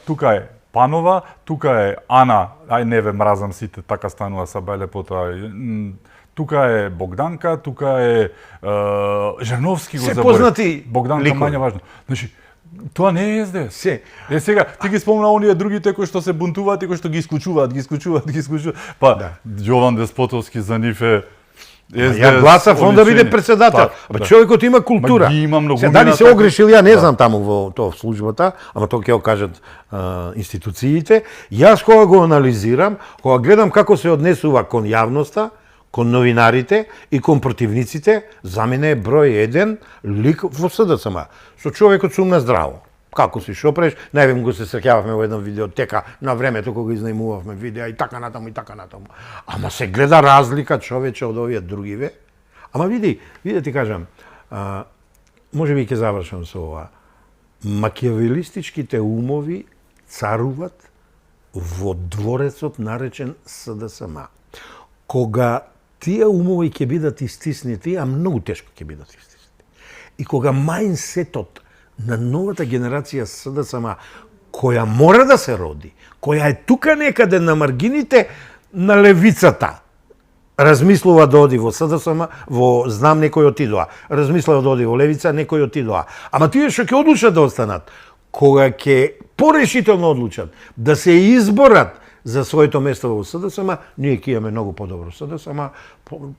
тука е Панова, тука е Ана, ај не ве мразам сите, така станува са бајле потоа. Тука е Богданка, тука е Жерновски го заборави. Се познати Богданка ликови. мање важно. Значи, тоа не е СДС. Се. Сега, ти ги спомна оние другите кои што се бунтуваат и кои што ги исклучуваат. Па, Јован Деспотовски за нив е Ја гласав он да биде председател. Човекот има култура. Се дали се огрешил, ја не знам таму во тоа службата, ама тоа ќе го кажат институциите. Јас кога го анализирам, кога гледам како се однесува кон јавноста, кон новинарите и кон противниците, за мене е број 1 лик во СДСМ. Со човекот сумна здраво. Како си шопреш, највем го се среќававме во една видеотека на времето кога изнајмувавме видеа и така натаму и така натаму. Ама се гледа разлика човече од овие другиве. Ама види ти кажам, може би ќе завршам со ова. Макиавелистичките умови царуват во дворецот наречен СДСМ. Кога тие умови ќе бидат истиснати, а многу тешко ќе бидат истиснати. И кога мајнсетот на новата генерација СДСМ, која мора да се роди, која е тука некаде на маргините на левицата, размислува да оди во СДСМ, во знам некој отидоа, размислува да оди во левица, некој отидоа. Ама тие што ќе одлучат да останат, кога ќе порешително одлучат да се изборат за своето место во СДСМ, ние ќе имаме многу подобро СДСМ,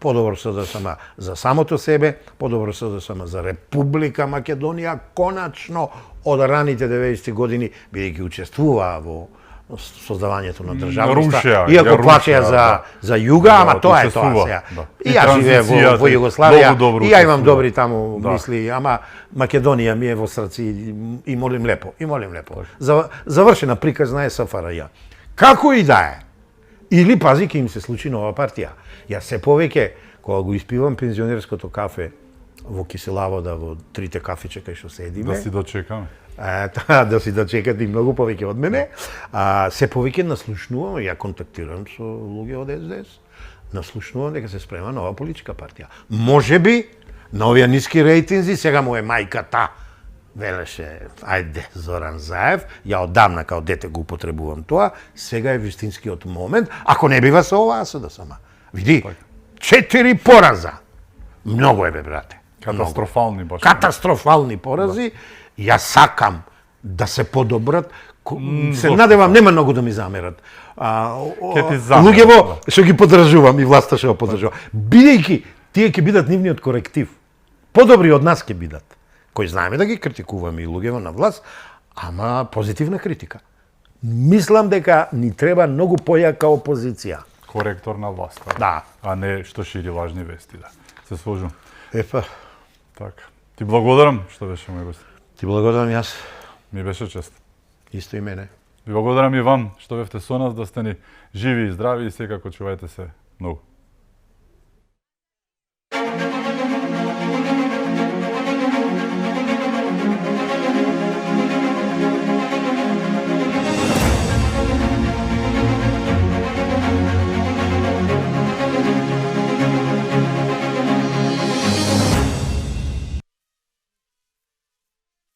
подобро СДСМ за самото себе, подобро СДСМ за Република Македонија, коначно од раните 90-ти години, бидејќи учествуваа во создавањето на државноста, иако плачеа за Југа, ама тоа е тоа сега. И јас живеев во Југославија, и ја имам добри таму мисли, ама Македонија ми е во срци и молим лепо, Завршена приказна е СФРЈ. Како и да е. Или, пази, ке им се случи нова партија. Јас се повеќе, кога го испивам пензионерското кафе во Киселавода, во 3 кафиче кај што седиме. Да си дочекаме. Да си дочекате и многу повеќе од мене. Се повеќе наслушнувам, ја контактирам со луѓе од СДС, наслушнувам дека се спрема нова политичка партија. Може би, на овие ниски рейтинзи, сега му е мајката, велеше, ајде, Зоран Заев, ја одамна као дете го употребувам тоа, сега е вистинскиот момент, ако не бива со оваа СДСМ. Види, 4 пораза. Многу е, бе, брате. Катастрофални баш. Катастрофални порази. Јас сакам да се подобрат. Се надевам, нема многу да ми замерат. Луѓево што ги поддржувам и власта што го поддржува. Бидејќи тие ќе бидат нивниот коректив. Подобри од нас ќе бидат. Кои знаеме да ги критикуваме и луѓево на власт, ама позитивна критика. Мислам дека ни треба многу појака опозиција. Коректор на власта. Да. А не што шири лажни вести, да. Се сложам. Епа. Така. Ти благодарам што беше мој гост. Ти благодарам јас. Ми беше чест. Исто и мене. Ви благодарам и вам што бевте со нас, да сте ни живи и здрави и секако чувајте се многу.